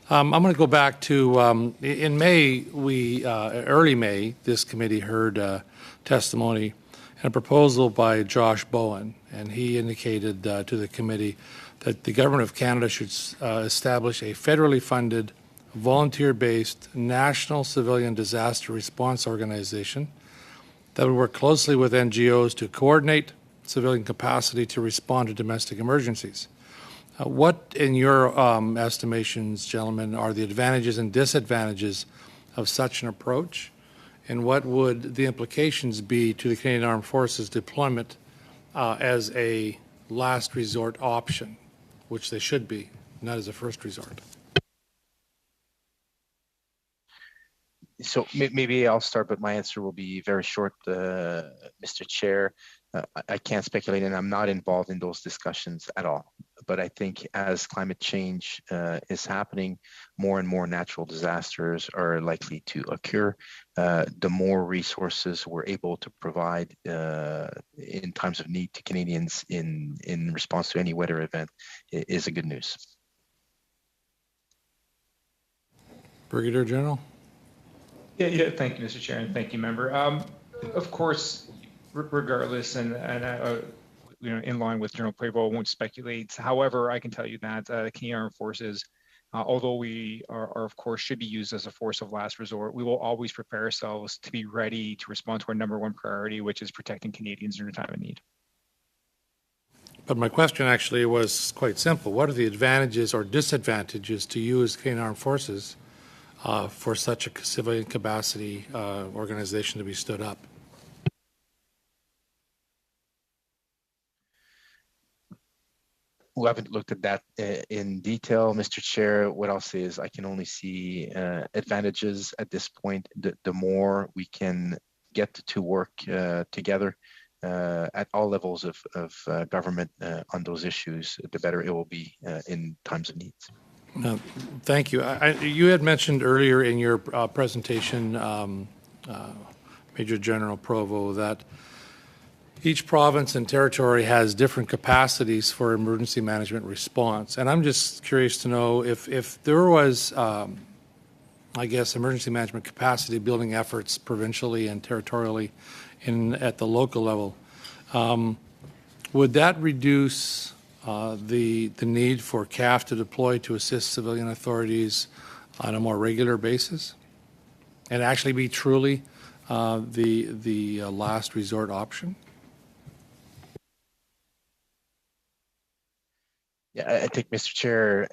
I'm going to go back to in May. Early May, this committee heard testimony and a proposal by Josh Bowen, and he indicated to the committee that the Government of Canada should establish a federally funded, volunteer-based national civilian disaster response organization that would work closely with NGOs to coordinate civilian capacity to respond to domestic emergencies. What, in your estimations, gentlemen, are the advantages and disadvantages of such an approach? And what would the implications be to the Canadian Armed Forces deployment as a last resort option, which they should be, not as a first resort? So maybe I'll start, but my answer will be very short, Mr. Chair. I can't speculate, and I'm not involved in those discussions at all. But I think as climate change is happening, more and more natural disasters are likely to occur. The more resources we're able to provide in times of need to Canadians in response to any weather event is a good news. Brigadier General. Yeah. Thank you, Mr. Chair, and thank you, member. Of course, regardless, and in line with General Prévost, I won't speculate. However, I can tell you that the Canadian Armed Forces, although we are of course should be used as a force of last resort, we will always prepare ourselves to be ready to respond to our number one priority, which is protecting Canadians in a time of need. But my question actually was quite simple. What are the advantages or disadvantages to you as Canadian Armed Forces for such a civilian capacity organization to be stood up? We haven't looked at that in detail, Mr. Chair. What I'll say is I can only see advantages at this point. The more we can get to work together at all levels of government on those issues, the better it will be in times of needs. Thank you. You had mentioned earlier in your presentation, Major General Provo, that each province and territory has different capacities for emergency management response. And I'm just curious to know if there was, I guess, emergency management capacity building efforts provincially and territorially at the local level, would that reduce the need for CAF to deploy to assist civilian authorities on a more regular basis and actually be truly the last resort option? Yeah, I think, Mr. Chair,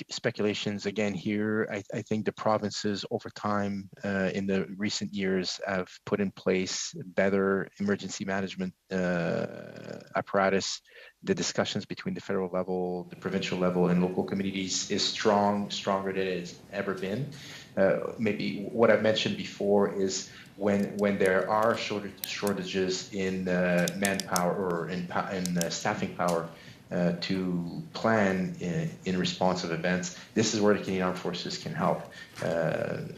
speculations again here. I think the provinces over time in the recent years have put in place better emergency management apparatus. The discussions between the federal level, the provincial level, and local communities is stronger than it has ever been. Maybe what I mentioned before is when there are shortages in manpower or in staffing power, to plan in response of events. This is where the Canadian Armed Forces can help.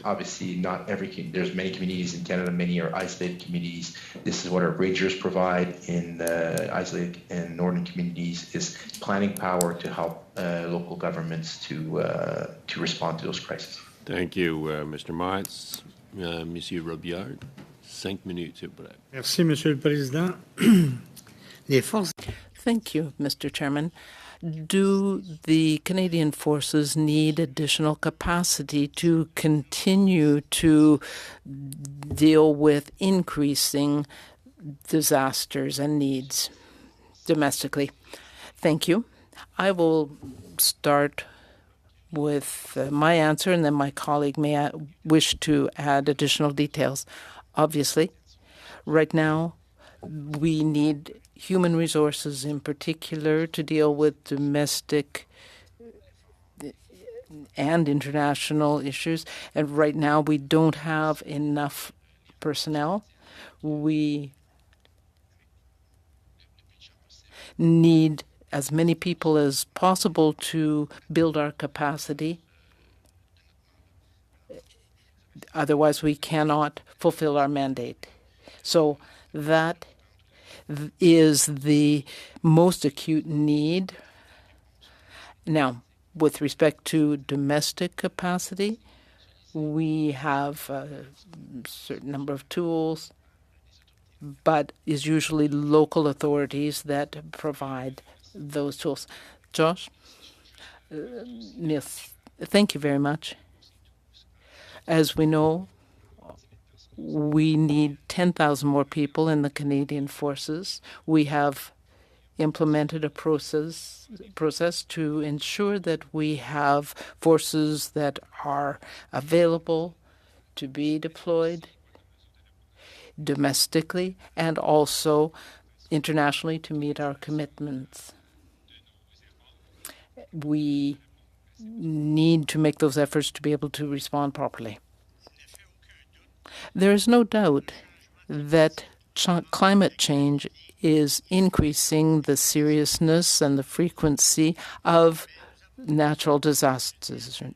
Obviously, not there's many communities in Canada, many are isolated communities. This is what our Rangers provide in isolated and northern communities, is planning power to help local governments to respond to those crises. Thank you, Mr. Motz. Monsieur Robillard, 5 minutes, s'il vous plaît. Merci, Monsieur le Président. Les forces. Thank you, Mr. Chairman. Do the Canadian Forces need additional capacity to continue to deal with increasing disasters and needs domestically? Thank you. I will start with my answer, and then my colleague may wish to add additional details. Obviously, right now, we need human resources in particular to deal with domestic and international issues. And right now, we don't have enough personnel. We need as many people as possible to build our capacity. Otherwise, we cannot fulfill our mandate. So that is the most acute need. Now, with respect to domestic capacity, we have a certain number of tools, but it's usually local authorities that provide those tools. Josh? Yes. Thank you very much. As we know, we need 10,000 more people in the Canadian Forces. We have implemented a process to ensure that we have forces that are available to be deployed domestically and also internationally to meet our commitments. We need to make those efforts to be able to respond properly. There is no doubt that climate change is increasing the seriousness and the frequency of natural disasters.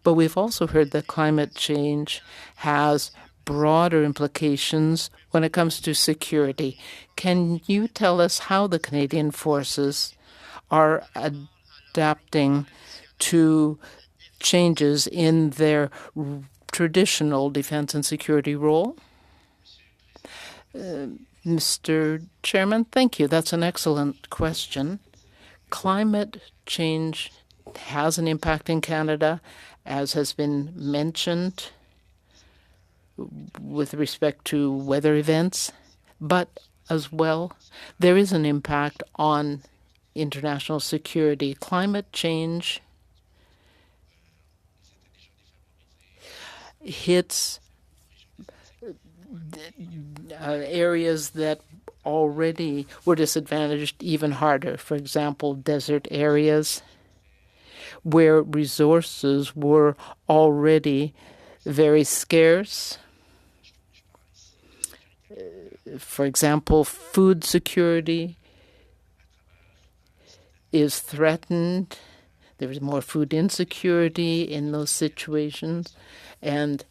But we've also heard that climate change has broader implications when it comes to security. Can you tell us how the Canadian Forces are adapting to changes in their traditional defense and security role? Mr. Chairman, thank you. That's an excellent question. Climate change has an impact in Canada, as has been mentioned, with respect to weather events, but as well, there is an impact on international security. Climate change hits areas that already were disadvantaged even harder. For example, desert areas where resources were already very scarce. For example, food security is threatened. There is more food insecurity in those situations, and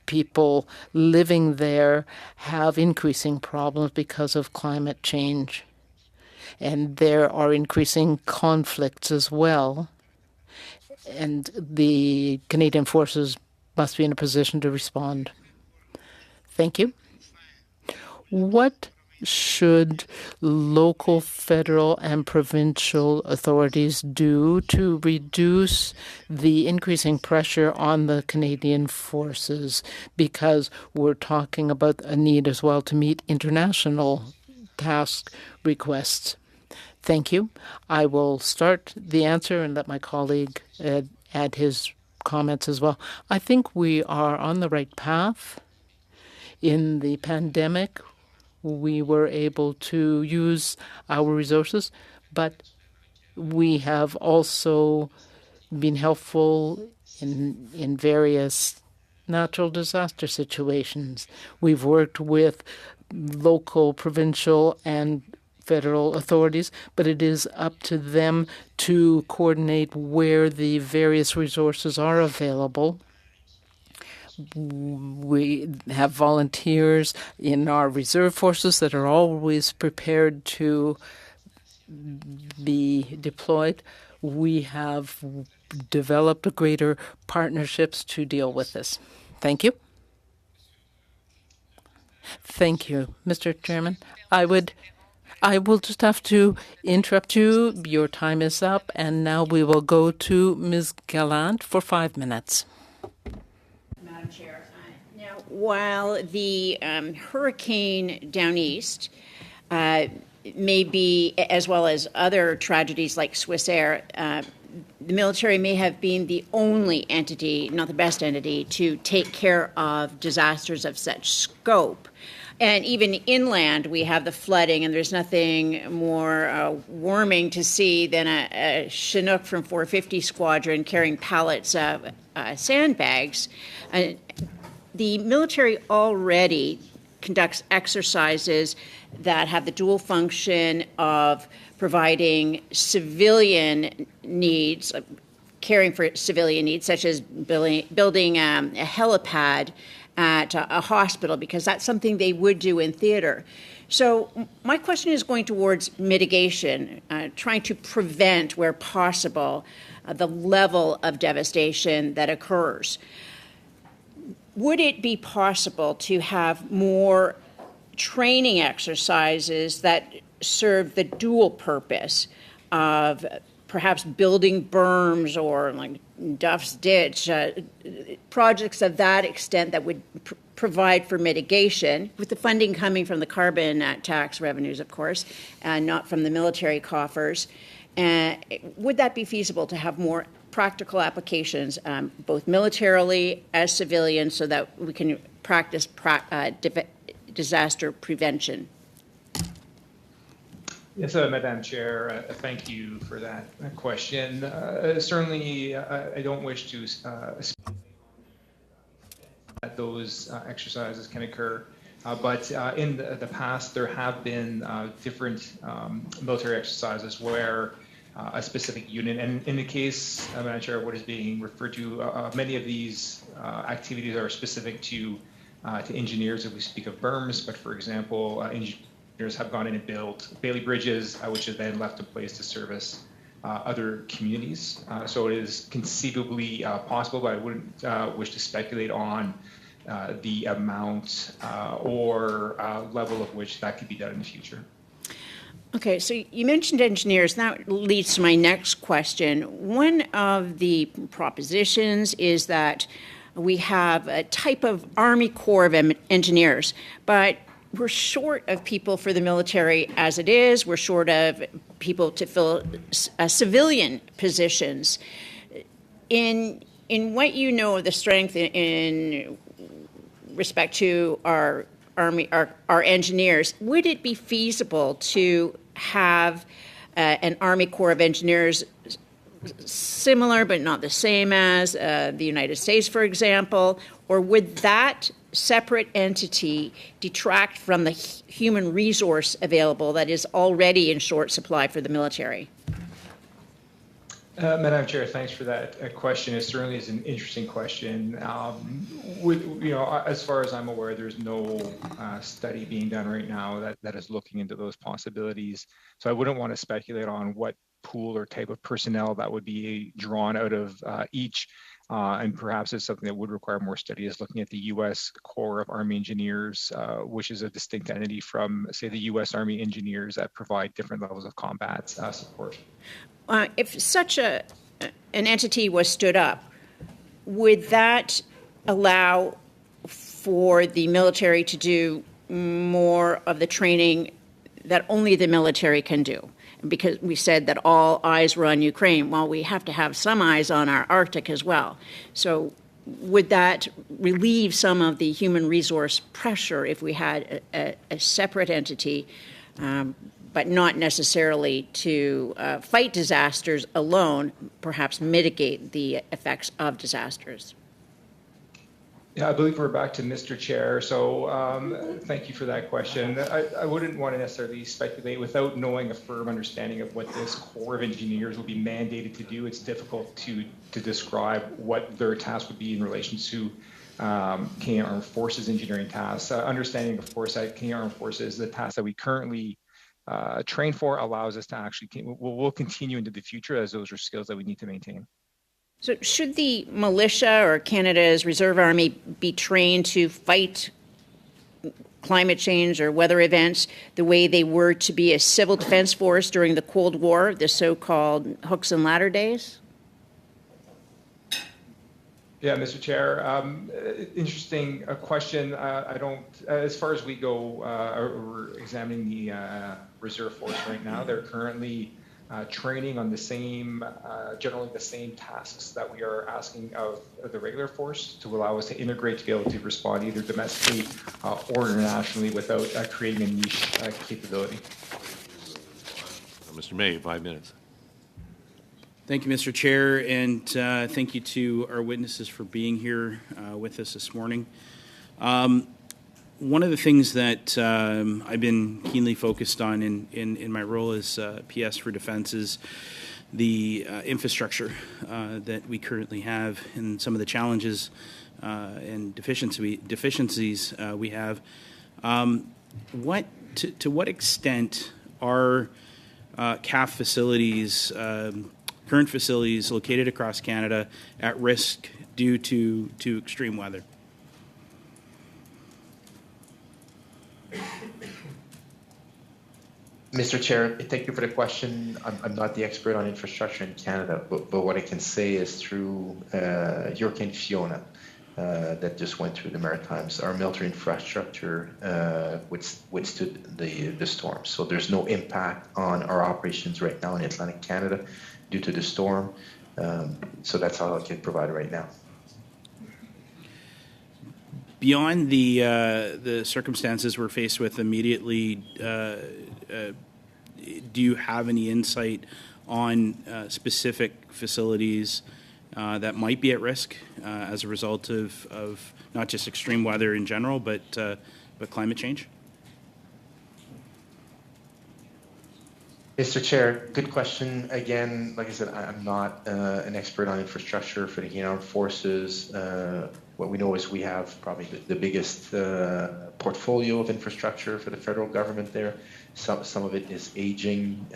people living there have increasing problems because of climate change. And there are increasing conflicts as well. And the Canadian Forces must be in a position to respond. Thank you. What should local, federal, and provincial authorities do to reduce the increasing pressure on the Canadian Forces? Because we're talking about a need as well to meet international task requests. Thank you. I will start the answer and let my colleague add his comments as well. I think we are on the right path. In the pandemic, we were able to use our resources, but we have also been helpful in various natural disaster situations. We've worked with local, provincial, and federal authorities, but it is up to them to coordinate where the various resources are available. We have volunteers in our reserve forces that are always prepared to be deployed. We have developed greater partnerships to deal with this. Thank you. Thank you, Mr. Chairman. I will just have to interrupt you. Your time is up, and now we will go to Ms. Gallant for 5 minutes. Madam Chair, now while the hurricane down east may be, as well as other tragedies like Swissair, the military may have been the only entity, not the best entity, to take care of disasters of such scope. And even inland, we have the flooding, and there's nothing more warming to see than a Chinook from 450 Squadron carrying pallets of sandbags. The military already conducts exercises that have the dual function of providing civilian needs, caring for civilian needs, such as building a helipad at a hospital, because that's something they would do in theater. So my question is going towards mitigation, trying to prevent, where possible, the level of devastation that occurs. Would it be possible to have more training exercises that serve the dual purpose of perhaps building berms or like Duff's Ditch, projects of that extent that would provide for mitigation, with the funding coming from the carbon tax revenues, of course, and not from the military coffers? Would that be feasible to have more practical applications, both militarily as civilians, so that we can practice disaster prevention? Yes, Madam Chair, thank you for that question. Certainly, I don't wish to that those exercises can occur, but in the past, there have been different military exercises where a specific unit, and in the case, Madam Chair, what is being referred to, many of these activities are specific to engineers if we speak of berms, but for example, engineers have gone in and built Bailey bridges, which are then left in place to service other communities. So it is conceivably possible, but I wouldn't wish to speculate on the amount or level of which that could be done in the future. Okay, so you mentioned engineers. That leads to my next question. One of the propositions is that we have a type of Army Corps of engineers, but we're short of people for the military as it is. We're short of people to fill civilian positions. In in what you know of the strength in respect to our Army, our engineers, would it be feasible to have an Army Corps of Engineers similar but not the same as the United States, for example, or would that separate entity detract from the human resource available that is already in short supply for the military? Madam Chair, thanks for that question. It certainly is an interesting question. As far as I'm aware, there's no study being done right now that is looking into those possibilities. So I wouldn't want to speculate on what pool or type of personnel that would be drawn out of each. And perhaps it's something that would require more study is looking at the U.S. Corps of Army Engineers, which is a distinct entity from, say, the U.S. Army Engineers that provide different levels of combat support. If such an entity was stood up, would that allow for the military to do more of the training that only the military can do? Because we said that all eyes were on Ukraine. Well, we have to have some eyes on our Arctic as well. So would that relieve some of the human resource pressure if we had a separate entity, but not necessarily to fight disasters alone, perhaps mitigate the effects of disasters? Yeah, I believe we're back to Mr. Chair. So thank you for that question. I wouldn't want to necessarily speculate without knowing a firm understanding of what this Corps of Engineers will be mandated to do. It's difficult to describe what their task would be in relation to Canadian Armed Forces engineering tasks. Understanding, of course, that Canadian Armed Forces, the tasks that we currently train for allows us to actually, we'll continue into the future as those are skills that we need to maintain. So should the militia or Canada's Reserve Army be trained to fight climate change or weather events the way they were to be a civil defense force during the Cold War, the so-called hooks and ladder days? Yeah, Mr. Chair, interesting question. I don't, as far as we go, we're examining the Reserve Force right now. They're currently training on the same, generally the same tasks that we are asking of the regular force to allow us to integrate to be able to respond either domestically or internationally without creating a niche capability. Mr. May, 5 minutes. Thank you, Mr. Chair, and thank you to our witnesses for being here with us this morning. One of the things that I've been keenly focused on in my role as PS for Defense is the infrastructure that we currently have and some of the challenges and deficiencies we have. To what extent are CAF facilities, current facilities located across Canada, at risk due to extreme weather? Mr. Chair, thank you for the question. I'm not the expert on infrastructure in Canada, but what I can say is through Hurricane Fiona that just went through the Maritimes, our military infrastructure withstood the storm. So there's no impact on our operations right now in Atlantic Canada due to the storm. So that's all I can provide right now. Beyond the circumstances we're faced with immediately, do you have any insight on specific facilities that might be at risk as a result of not just extreme weather in general, but climate change? Mr. Chair, good question. Again, like I said, I'm not an expert on infrastructure for the Canadian Armed Forces. What we know is we have probably the biggest portfolio of infrastructure for the federal government there. Some of it is aging.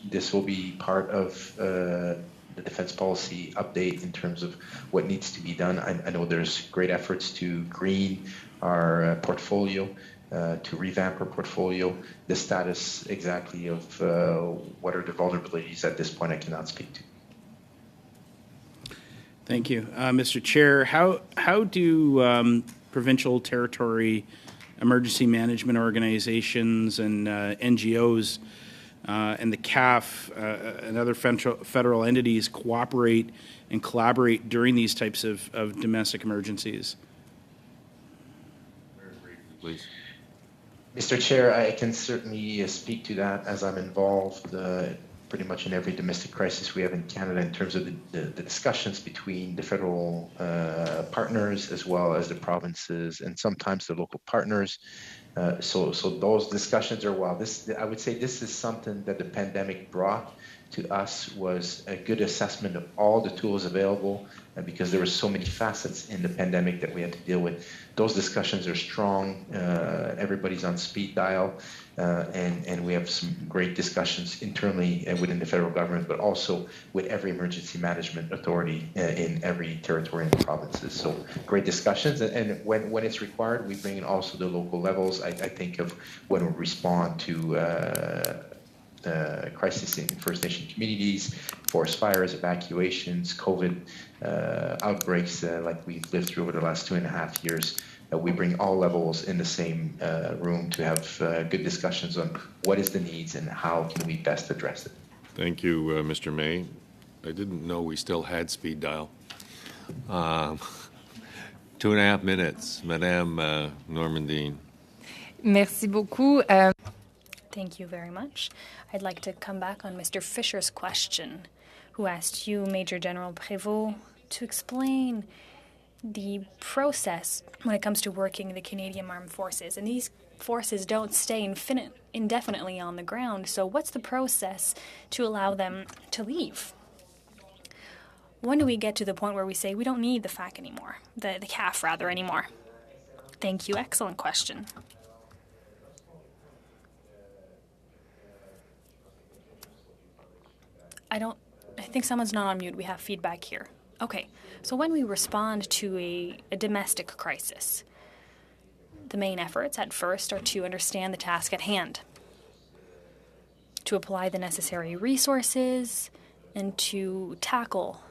This will be part of the defense policy update in terms of what needs to be done. I know there's great efforts to green our portfolio, to revamp our portfolio. The status exactly of what are the vulnerabilities at this point I cannot speak to. Thank you. Mr. Chair, how do provincial territory emergency management organizations and NGOs and the CAF and other federal entities cooperate and collaborate during these types of domestic emergencies? Please. Mr. Chair, I can certainly speak to that, as I'm involved pretty much in every domestic crisis we have in Canada in terms of the discussions between the federal partners as well as the provinces and sometimes the local partners. So those discussions are I would say this is something that the pandemic brought to us, was a good assessment of all the tools available, because there were so many facets in the pandemic that we had to deal with. Those discussions are strong. Everybody's on speed dial, and we have some great discussions internally within the federal government, but also with every emergency management authority in every territory in the provinces. So great discussions, and when it's required, we bring in also the local levels. I think of when we respond to crisis in First Nation communities, forest fires, evacuations, COVID outbreaks like we've lived through over the last 2.5 years. We bring all levels in the same room to have good discussions on what is the needs and how can we best address it. Thank you, Mr. May. I didn't know we still had speed dial. 2.5 minutes, Madame Normandin. Merci beaucoup. Thank you very much. I'd like to come back on Mr. Fisher's question, who asked you, Major General Prévost, to explain the process when it comes to working the Canadian Armed Forces. And these forces don't stay indefinitely on the ground, so what's the process to allow them to leave? When do we get to the point where we say we don't need the FAC anymore, the CAF rather anymore? Thank you. Excellent question. I think someone's not on mute. We have feedback here. Okay, so when we respond to a domestic crisis, the main efforts at first are to understand the task at hand, to apply the necessary resources, and to tackle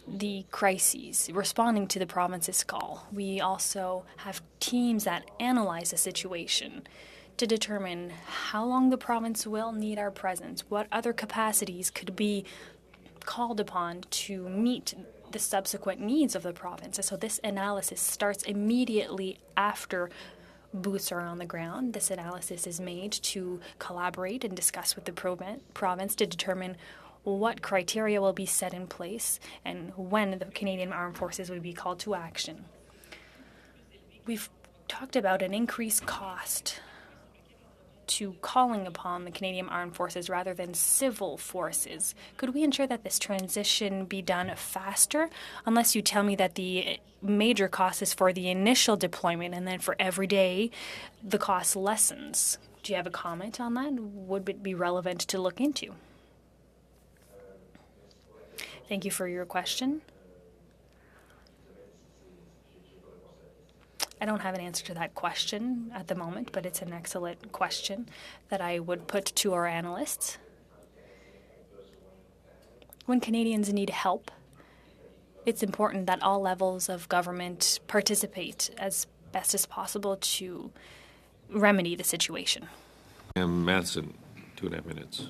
the crises, responding to the province's call. We also have teams that analyze the situation to determine how long the province will need our presence, what other capacities could be called upon to meet the subsequent needs of the province. And so this analysis starts immediately after boots are on the ground. This analysis is made to collaborate and discuss with the province to determine what criteria will be set in place and when the Canadian Armed Forces would be called to action. We've talked about an increased cost to calling upon the Canadian Armed Forces rather than civil forces. Could we ensure that this transition be done faster? Unless you tell me that the major cost is for the initial deployment and then for every day the cost lessens. Do you have a comment on that? Would it be relevant to look into? Thank you for your question. I don't have an answer to that question at the moment, but it's an excellent question that I would put to our analysts. When Canadians need help, it's important that all levels of government participate as best as possible to remedy the situation. Matheson, 2.5 minutes.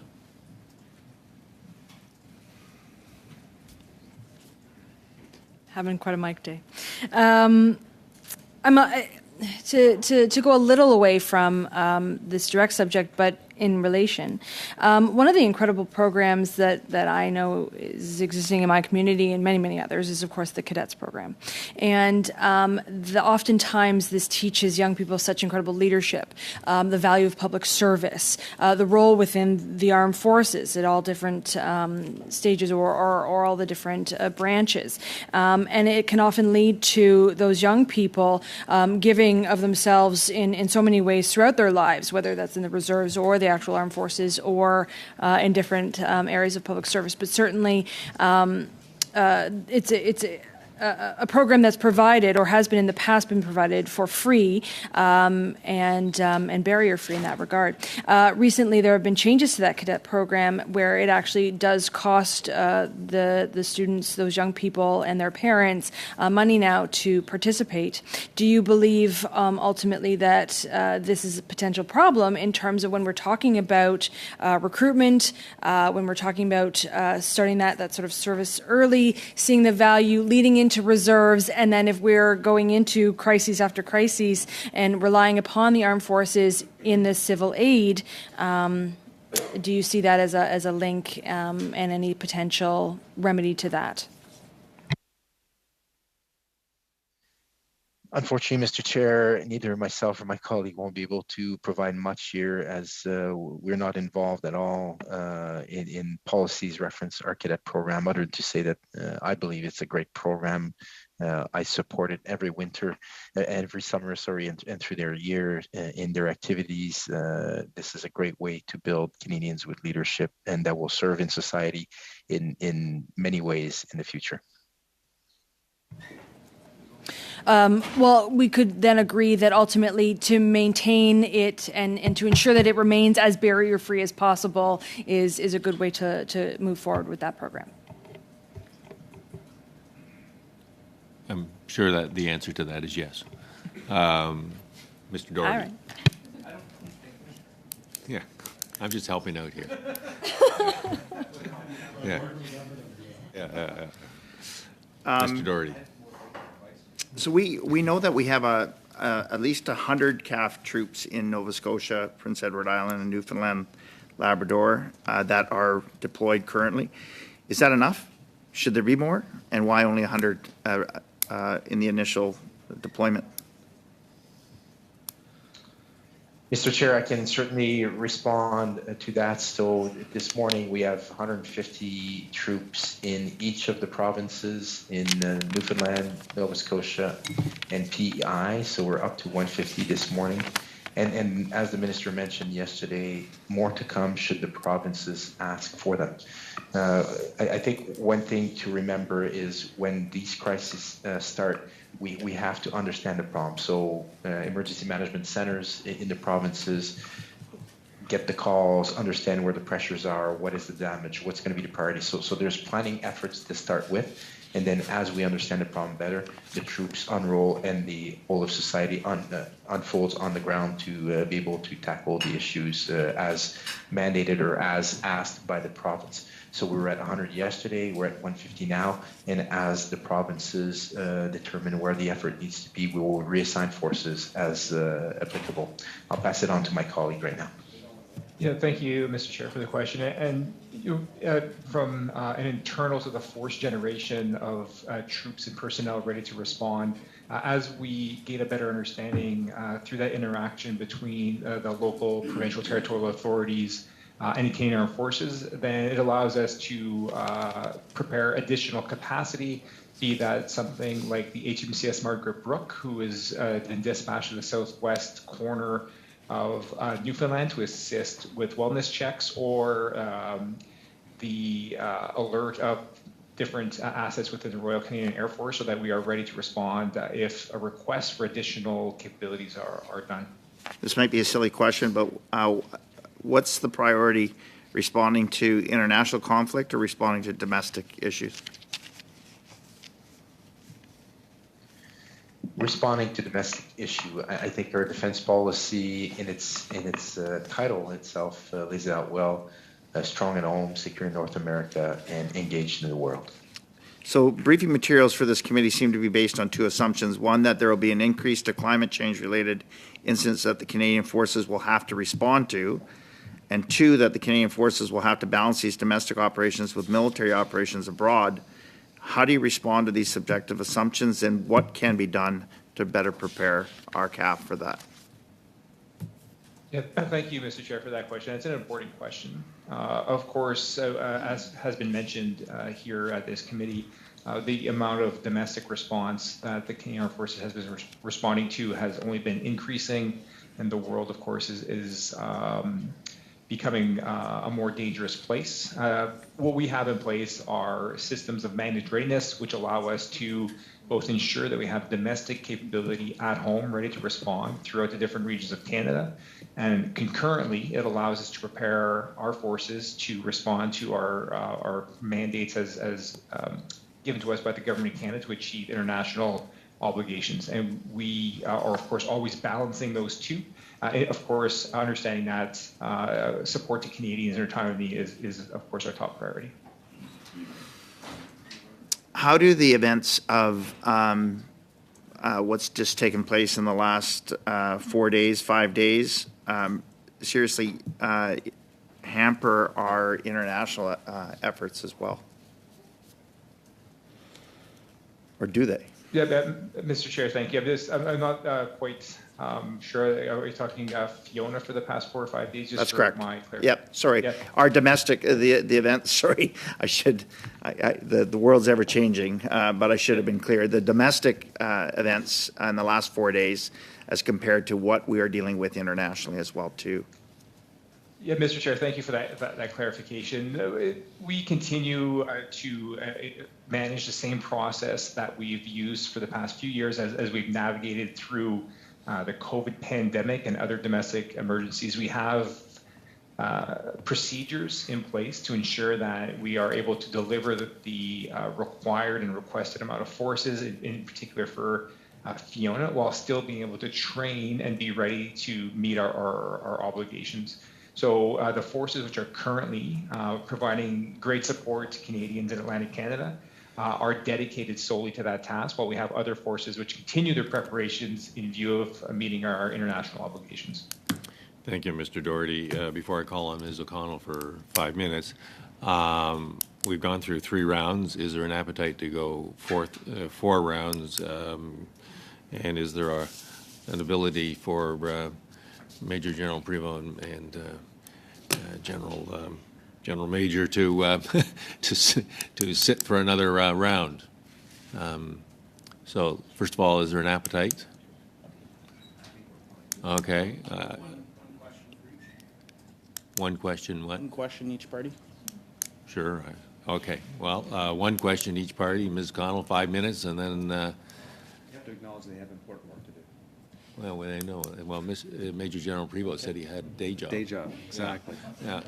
Having quite a mic day. To go a little away from this direct subject, but in relation. One of the incredible programs that I know is existing in my community and many, many others is, of course, the Cadets program. And oftentimes this teaches young people such incredible leadership, the value of public service, the role within the armed forces at all different stages or all the different branches. And it can often lead to those young people giving of themselves in so many ways throughout their lives, whether that's in the reserves or the actual armed forces or in different areas of public service. But certainly it's a program that's provided or has been in the past been provided for free and barrier-free in that regard. Recently, there have been changes to that cadet program where it actually does cost the students, those young people and their parents, money now to participate. Do you believe ultimately that this is a potential problem in terms of when we're talking about recruitment, when we're talking about starting that sort of service early, seeing the value, leading into reserves, and then if we're going into crises after crises and relying upon the armed forces in the civil aid, do you see that as a link and any potential remedy to that? Unfortunately, Mr. Chair, neither myself or my colleague won't be able to provide much here as we're not involved at all in policies reference our cadet program, other than to say that I believe it's a great program. I support it every winter, every summer, and through their year in their activities. This is a great way to build Canadians with leadership and that will serve in society in many ways in the future. Well, we could then agree that ultimately to maintain it and to ensure that it remains as barrier-free as possible is a good way to move forward with that program. I'm sure that the answer to that is yes. Mr. Doherty. All right. Yeah, I'm just helping out here. Yeah. Mr. Doherty. So we know that we have at least 100 CAF troops in Nova Scotia, Prince Edward Island, and Newfoundland, Labrador that are deployed currently. Is that enough? Should there be more? And why only 100 in the initial deployment? Mr. Chair, I can certainly respond to that. So this morning we have 150 troops in each of the provinces in Newfoundland, Nova Scotia, and PEI. So we're up to 150 this morning. And as the minister mentioned yesterday, more to come should the provinces ask for them. I think one thing to remember is when these crises start, we have to understand the problem. So emergency management centers in the provinces get the calls, understand where the pressures are, what is the damage, what's going to be the priority. So there's planning efforts to start with. And then as we understand the problem better, the troops unroll and the whole of society unfolds on the ground to be able to tackle the issues as mandated or as asked by the province. So we were at 100 yesterday, we're at 150 now, and as the provinces determine where the effort needs to be, we will reassign forces as applicable. I'll pass it on to my colleague right now. Yeah, thank you, Mr. Chair, for the question. And from an internal to the force generation of troops and personnel ready to respond, as we gain a better understanding through that interaction between the local, provincial, territorial authorities and the Canadian Armed Forces, then it allows us to prepare additional capacity, be that something like the HMCS Margaret Brooke, who is been dispatched to the southwest corner of Newfoundland to assist with wellness checks, or the alert of different assets within the Royal Canadian Air Force so that we are ready to respond if a request for additional capabilities are done. This might be a silly question, but what's the priority, responding to international conflict or responding to domestic issues? Responding to domestic issue, I think our defense policy in its title itself lays it out well: strong at home, secure in North America, and engaged in the world. So briefing materials for this committee seem to be based on two assumptions. One, that there will be an increase to climate change-related incidents that the Canadian Forces will have to respond to, and two, that the Canadian Forces will have to balance these domestic operations with military operations abroad. How do you respond to these subjective assumptions, and what can be done to better prepare our CAF for that? Yeah, thank you, Mr. Chair, for that question. It's an important question. Of course, as has been mentioned here at this committee, the amount of domestic response that the Canadian Armed Forces has been responding to has only been increasing, and the world, of course, is becoming a more dangerous place. What we have in place are systems of managed readiness, which allow us to both ensure that we have domestic capability at home ready to respond throughout the different regions of Canada. And concurrently, it allows us to prepare our forces to respond to our mandates as given to us by the Government of Canada to achieve international obligations. And we are, of course, always balancing those two. Of course, understanding that support to Canadians in their time of need is, of course, our top priority. How do the events of what's just taken place in the last 4 days, 5 days, seriously hamper our international efforts as well? Or do they? Yeah, Mr. Chair, thank you. I'm not quite sure. Are we talking Fiona for the past 4 or 5 days? Just That's for correct. My Yep. Sorry. Yeah. Our domestic the event. Sorry, the world's ever changing, but I should have been clear. The domestic events in the last 4 days, as compared to what we are dealing with internationally as well too. Yeah, Mr. Chair, thank you for that clarification. We continue to manage the same process that we've used for the past few years as we've navigated through the COVID pandemic and other domestic emergencies. We have procedures in place to ensure that we are able to deliver the required and requested amount of forces, in particular for Fiona, while still being able to train and be ready to meet our obligations. So the forces which are currently providing great support to Canadians in Atlantic Canada are dedicated solely to that task, while we have other forces which continue their preparations in view of meeting our international obligations. Thank you, Mr. Doherty. Before I call on Ms. O'Connell for 5 minutes, we've gone through 3 rounds. Is there an appetite to go 4 rounds? And is there an ability for Major General Prévost and General Major to to sit for another round? So first of all, is there an appetite? Okay. One question. What? One question each party. Sure. Okay. Well, one question each party. Ms. Connell, 5 minutes, and then. You have to acknowledge they have important work to do. Well, they know. Well, Major General Prévost said he had a day job. Day job, exactly. Yeah.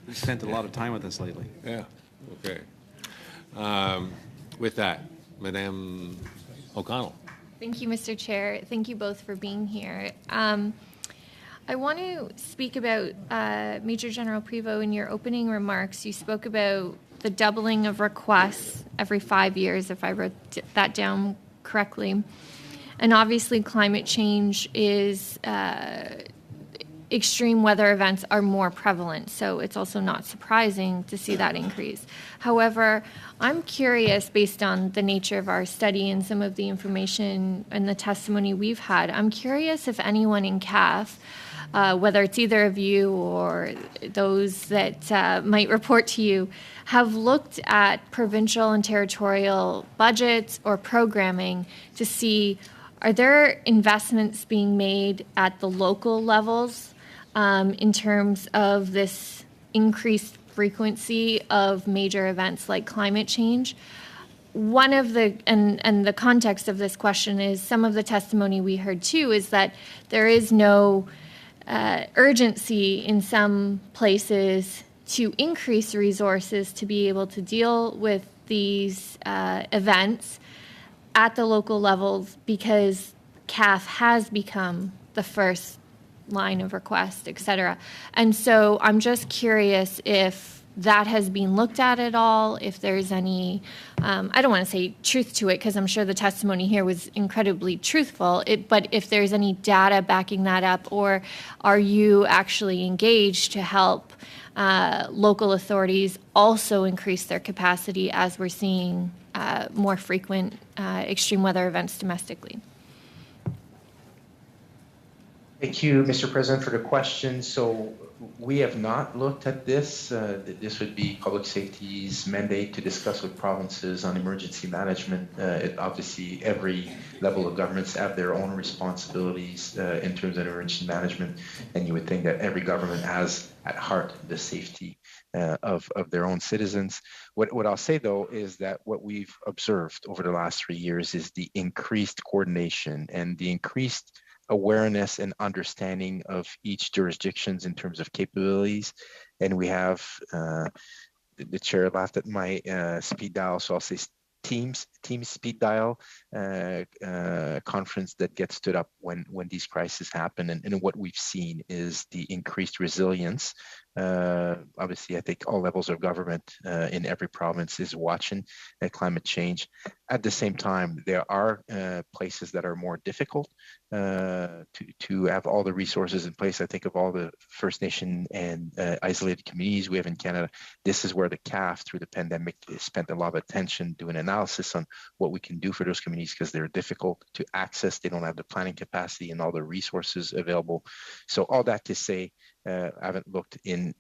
He spent a lot of time with us lately. Yeah. Okay. With that, Madame O'Connell. Thank you, Mr. Chair. Thank you both for being here. I want to speak about Major General Prévost. In your opening remarks, you spoke about the doubling of requests every 5 years, if I wrote that down correctly. And obviously, climate change is extreme weather events are more prevalent, so it's also not surprising to see that increase. However, I'm curious, based on the nature of our study and some of the information and the testimony we've had, I'm curious if anyone in CAF, whether it's either of you or those that might report to you, have looked at provincial and territorial budgets or programming to see, are there investments being made at the local levels in terms of this increased frequency of major events like climate change? One of the, and the context of this question is some of the testimony we heard too is that there is no urgency in some places to increase resources to be able to deal with these events at the local levels because CAF has become the first line of request, et cetera. And so I'm just curious if that has been looked at all, if there's any, I don't want to say truth to it because I'm sure the testimony here was incredibly truthful, but if there's any data backing that up, or are you actually engaged to help local authorities also increase their capacity as we're seeing more frequent extreme weather events domestically? Thank you, Mr. President, for the question. So we have not looked at this. This would be public safety's mandate to discuss with provinces on emergency management. Obviously, every level of governments have their own responsibilities in terms of emergency management, and you would think that every government has at heart the safety of their own citizens. What I'll say, though, is that what we've observed over the last 3 years is the increased coordination and the increased awareness and understanding of each jurisdictions in terms of capabilities. And we have, the chair laughed at my speed dial, so I'll say Teams speed dial conference that gets stood up when these crises happen. And what we've seen is the increased resilience. Obviously, I think all levels of government in every province is watching climate change. At the same time, there are places that are more difficult to have all the resources in place. I think of all the First Nation and isolated communities we have in Canada. This is where the CAF, through the pandemic, spent a lot of attention doing analysis on what we can do for those communities because they're difficult to access. They don't have the planning capacity and all the resources available. So all that to say, I haven't looked in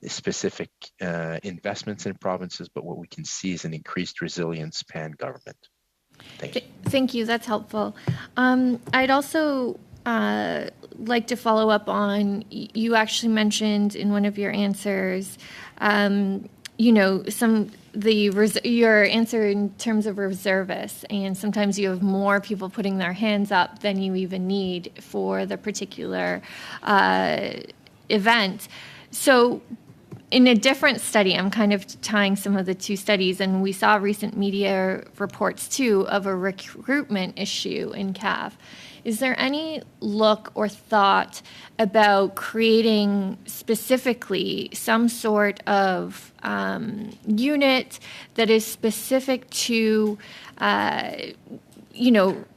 specific investments in provinces, but what we can see is an increased resilience pan-government. Thank you. Thank you. That's helpful. I'd also like to follow up on, you actually mentioned in one of your answers, your answer in terms of reservists, and sometimes you have more people putting their hands up than you even need for the particular event. So in a different study, I'm kind of tying some of the two studies, and we saw recent media reports too of a recruitment issue in CAF. Is there any look or thought about creating specifically some sort of unit that is specific to,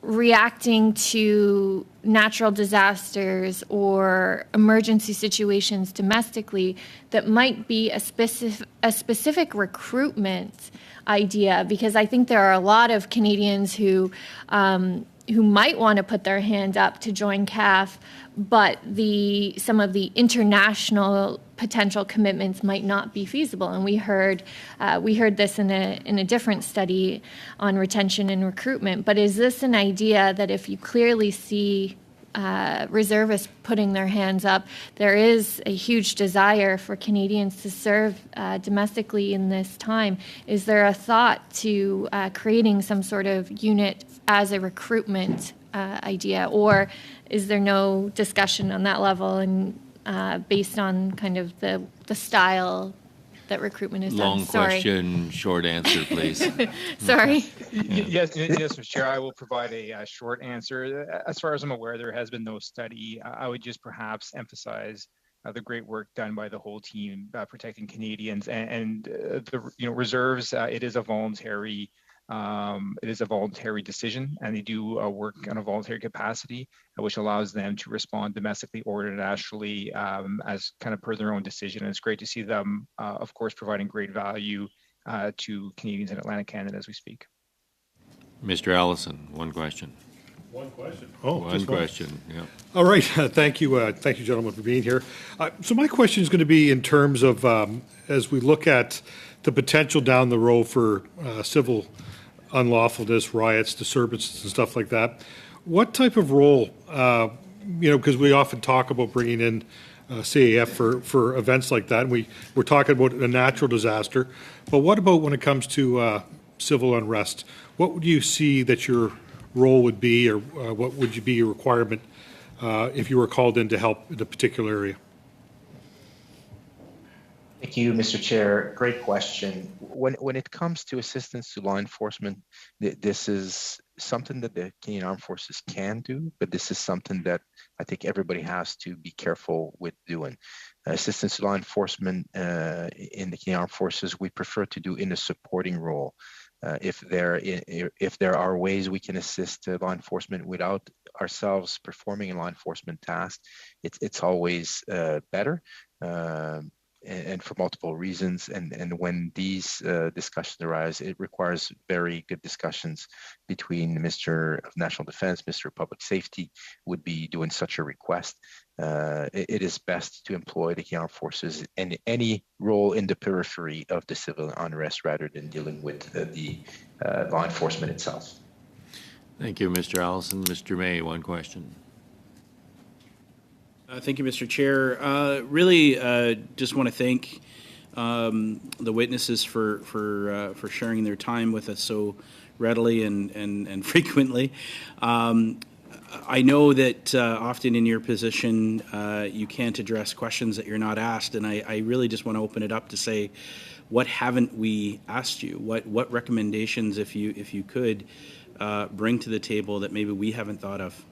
reacting to natural disasters or emergency situations domestically that might be a specific recruitment idea? Because I think there are a lot of Canadians who might want to put their hand up to join CAF, but some of the international potential commitments might not be feasible. And we heard this in a different study on retention and recruitment. But is this an idea that if you clearly see reservists putting their hands up, there is a huge desire for Canadians to serve domestically in this time? Is there a thought to creating some sort of unit as a recruitment idea, or is there no discussion on that level and based on kind of the style that recruitment is Long done? Sorry. question, short answer, please. Sorry. Yes, Mr. Chair, I will provide a short answer. As far as I'm aware, there has been no study. I would just perhaps emphasize the great work done by the whole team protecting Canadians and the reserves. It is a voluntary decision, and they do work on a voluntary capacity, which allows them to respond domestically or internationally as kind of per their own decision. And it's great to see them, of course, providing great value to Canadians in Atlantic Canada as we speak. Mr. Allison, one question. One question. One question, yeah. All right. Thank you, gentlemen, for being here. So my question is going to be in terms of, as we look at the potential down the road for civil unlawfulness, riots, disturbances, and stuff like that, what type of role, because we often talk about bringing in CAF for events like that, and we're talking about a natural disaster, but what about when it comes to civil unrest? What would you see that your role would be, or what would be your requirement if you were called in to help in a particular area? Thank you, Mr. Chair. Great question. When it comes to assistance to law enforcement, this is something that the Canadian Armed Forces can do, but this is something that I think everybody has to be careful with doing. Assistance to law enforcement in the Canadian Armed Forces, we prefer to do in a supporting role. If there are ways we can assist law enforcement without ourselves performing a law enforcement task, it's always better. and for multiple reasons. And when these discussions arise, it requires very good discussions between the Minister of National Defense, Minister of Public Safety would be doing such a request. It is best to employ the armed forces in any role in the periphery of the civil unrest rather than dealing with the law enforcement itself. Thank you, Mr. Allison. Mr. May, one question. Thank you, Mr. Chair. Really, just want to thank the witnesses for sharing their time with us so readily and frequently. I know that often in your position you can't address questions that you're not asked, and I really just want to open it up to say, what haven't we asked you? What recommendations, if you could, bring to the table that maybe we haven't thought of?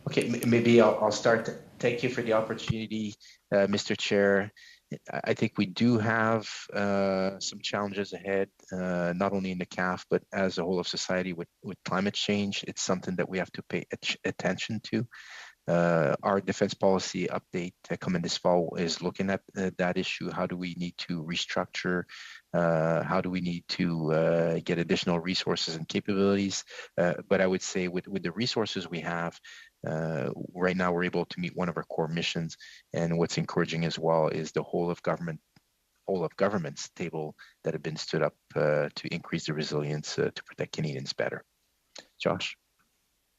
Okay, maybe I'll start. Thank you for the opportunity, Mr. Chair. I think we do have some challenges ahead, not only in the CAF, but as a whole of society with climate change. It's something that we have to pay attention to. Our defense policy update coming this fall is looking at that issue. How do we need to restructure? How do we need to get additional resources and capabilities? But I would say with the resources we have, right now we're able to meet one of our core missions. And what's encouraging as well is the whole of governments table that have been stood up to increase the resilience to protect Canadians better. Josh?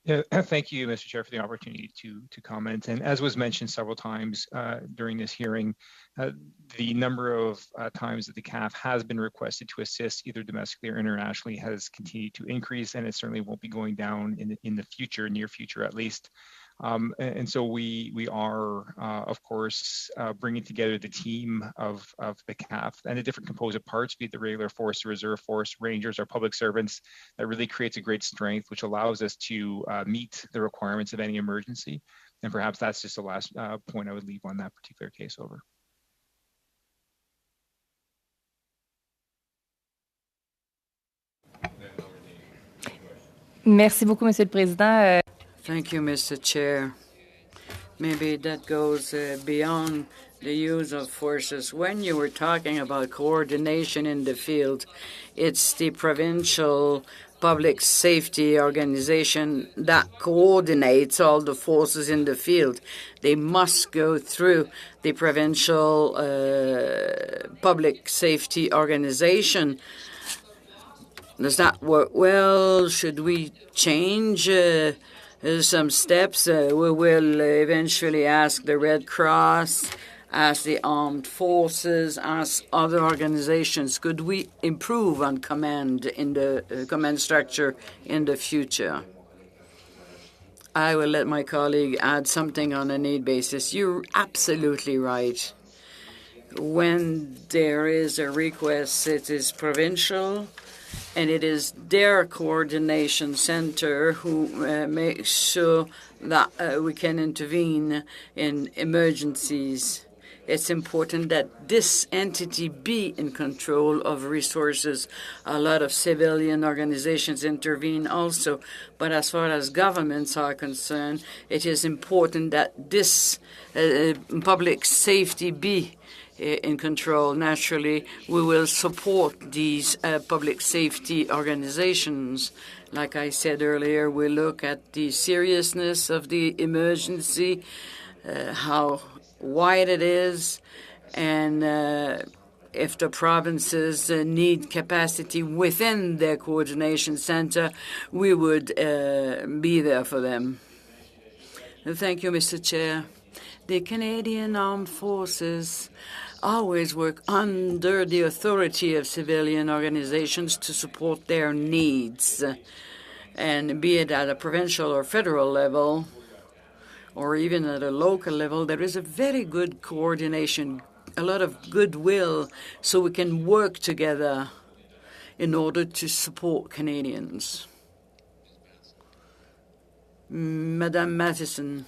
Yeah, thank you, Mr. Chair, for the opportunity to comment. And as was mentioned several times during this hearing, the number of times that the CAF has been requested to assist either domestically or internationally has continued to increase, and it certainly won't be going down in the future, near future at least. And so we are, of course, bringing together the team of the CAF and the different composite parts, be it the regular force, the reserve force, rangers, our public servants. That really creates a great strength, which allows us to meet the requirements of any emergency. And perhaps that's just the last point I would leave on that particular case over. Merci beaucoup, Monsieur le Président. Thank you, Mr. Chair. Maybe that goes beyond the use of forces. When you were talking about coordination in the field, it's the provincial public safety organization that coordinates all the forces in the field. They must go through the provincial public safety organization. Does that work well? Should we change some steps? We will eventually ask the Red Cross, ask the armed forces, ask other organizations. Could we improve on command in the command structure in the future? I will let my colleague add something on a need basis. You're absolutely right. When there is a request, it is provincial, and it is their coordination center who makes sure that we can intervene in emergencies. It's important that this entity be in control of resources. A lot of civilian organizations intervene also, but as far as governments are concerned, it is important that this public safety be in control. Naturally, we will support these public safety organizations. Like I said earlier, we look at the seriousness of the emergency, how wide it is, and if the provinces need capacity within their coordination center, we would be there for them. Thank you, Mr. Chair. The Canadian Armed Forces always work under the authority of civilian organizations to support their needs, and be it at a provincial or federal level, or even at a local level, there is a very good coordination, a lot of goodwill, so we can work together in order to support Canadians. Madame Matheson.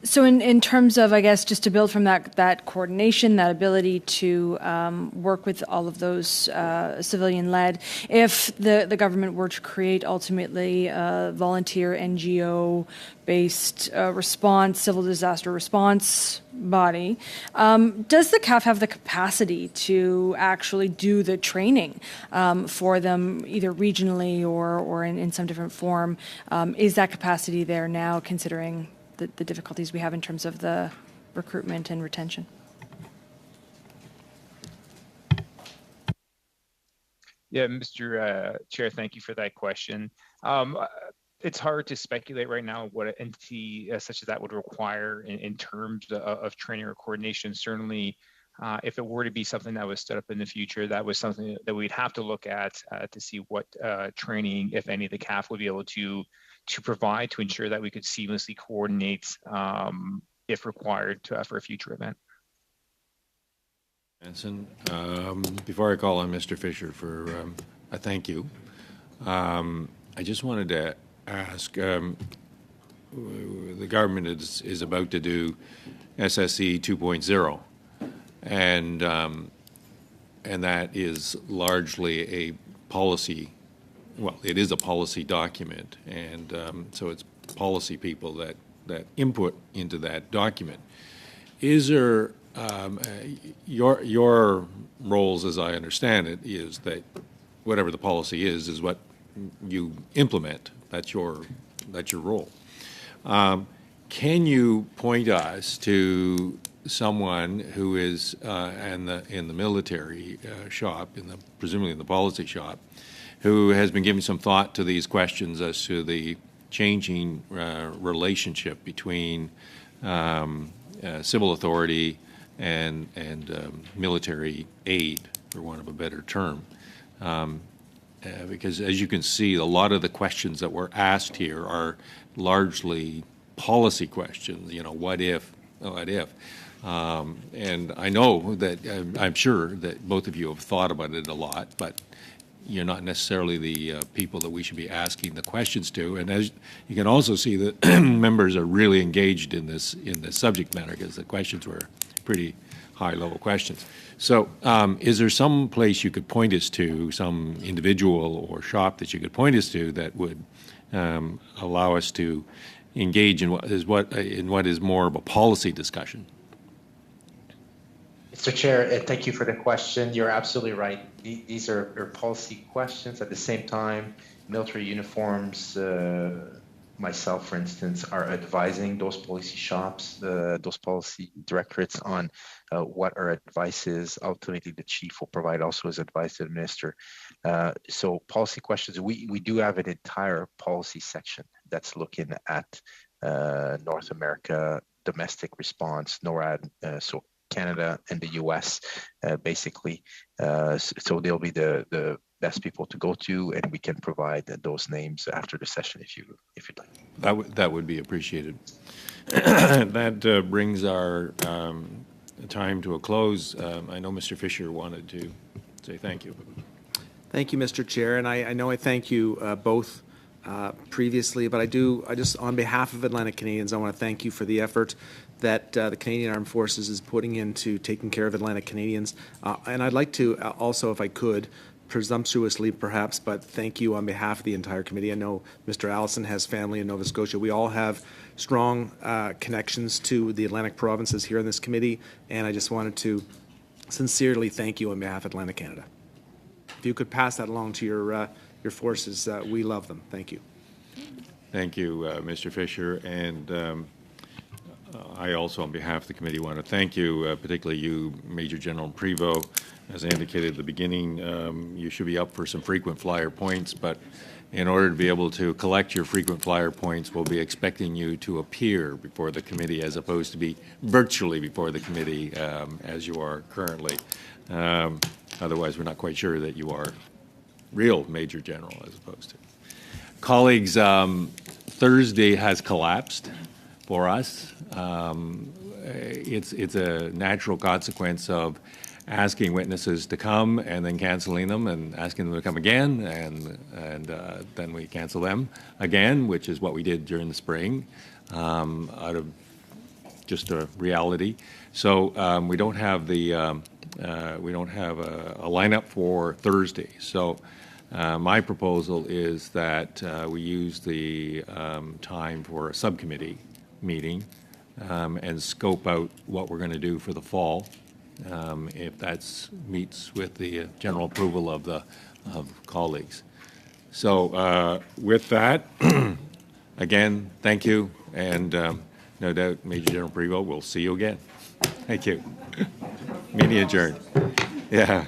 So in terms of, I guess, just to build from that coordination, that ability to work with all of those civilian-led, if the government were to create ultimately a volunteer NGO-based response, civil disaster response body, does the CAF have the capacity to actually do the training for them, either regionally or in some different form? Is that capacity there now, considering the difficulties we have in terms of the recruitment and retention? Yeah, Mr. Chair, thank you for that question. It's hard to speculate right now what an entity such as that would require in terms of training or coordination. Certainly, if it were to be something that was stood up in the future, that was something that we'd have to look at to see what training, if any, the CAF would be able to provide to ensure that we could seamlessly coordinate if required for a future event. Hanson, before I call on Mr. Fisher for a thank you, I just wanted to ask, the government is about to do SSE 2.0, and that is largely a policy. Well, it is a policy document, and so it's policy people that input into that document. Is there your roles, as I understand it, is that whatever the policy is what you implement. That's your role. Can you point us to someone who is in the military shop, presumably in the policy shop, who has been giving some thought to these questions as to the changing relationship between civil authority and military aid, for want of a better term? Because as you can see, a lot of the questions that were asked here are largely policy questions. You know, what if? And I know that I'm sure that both of you have thought about it a lot, but you're not necessarily the people that we should be asking the questions to. And as you can also see, that members are really engaged in this subject matter, because the questions were pretty high-level questions. So is there some place you could point us to, some individual or shop that you could point us to that would allow us to engage in what is more of a policy discussion? Mr. Chair, thank you for the question. You're absolutely right. These are policy questions. At the same time, military uniforms, myself, for instance, are advising those policy shops, those policy directorates on what our advice is. Ultimately, the chief will provide also his advice to the minister. So policy questions, we do have an entire policy section that's looking at North America, domestic response, NORAD, so Canada and the U.S. Basically. So they'll be the best people to go to, and we can provide those names after the session if you'd like. That would be appreciated. That brings our time to a close. I know Mr. Fisher wanted to say thank you. Thank you, Mr. Chair, and I know I thank you both previously, but I just on behalf of Atlantic Canadians, I want to thank you for the effort that the Canadian Armed Forces is putting into taking care of Atlantic Canadians. And I'd like to also, if I could, presumptuously perhaps, but thank you on behalf of the entire committee. I know Mr. Allison has family in Nova Scotia. We all have strong connections to the Atlantic provinces here in this committee, and I just wanted to sincerely thank you on behalf of Atlantic Canada. If you could pass that along to your forces, we love them. Thank you. Thank you, Mr. Fisher, and I also, on behalf of the committee, want to thank you, particularly you, Major General Prevost. As I indicated at the beginning, you should be up for some frequent flyer points, but in order to be able to collect your frequent flyer points, we'll be expecting you to appear before the committee as opposed to be virtually before the committee as you are currently. Otherwise, we're not quite sure that you are real Major General as opposed to. Colleagues, Thursday has collapsed for us. It's a natural consequence of asking witnesses to come and then canceling them and asking them to come again, and then we cancel them again, which is what we did during the spring. Out of just a reality. So we don't have a lineup for Thursday. So my proposal is that we use the time for a subcommittee meeting and scope out what we're going to do for the fall, if that meets with the general approval of colleagues. So with that, again, thank you, and no doubt, Major General Prevost, we'll see you again. Thank you. Meeting adjourned. Yeah.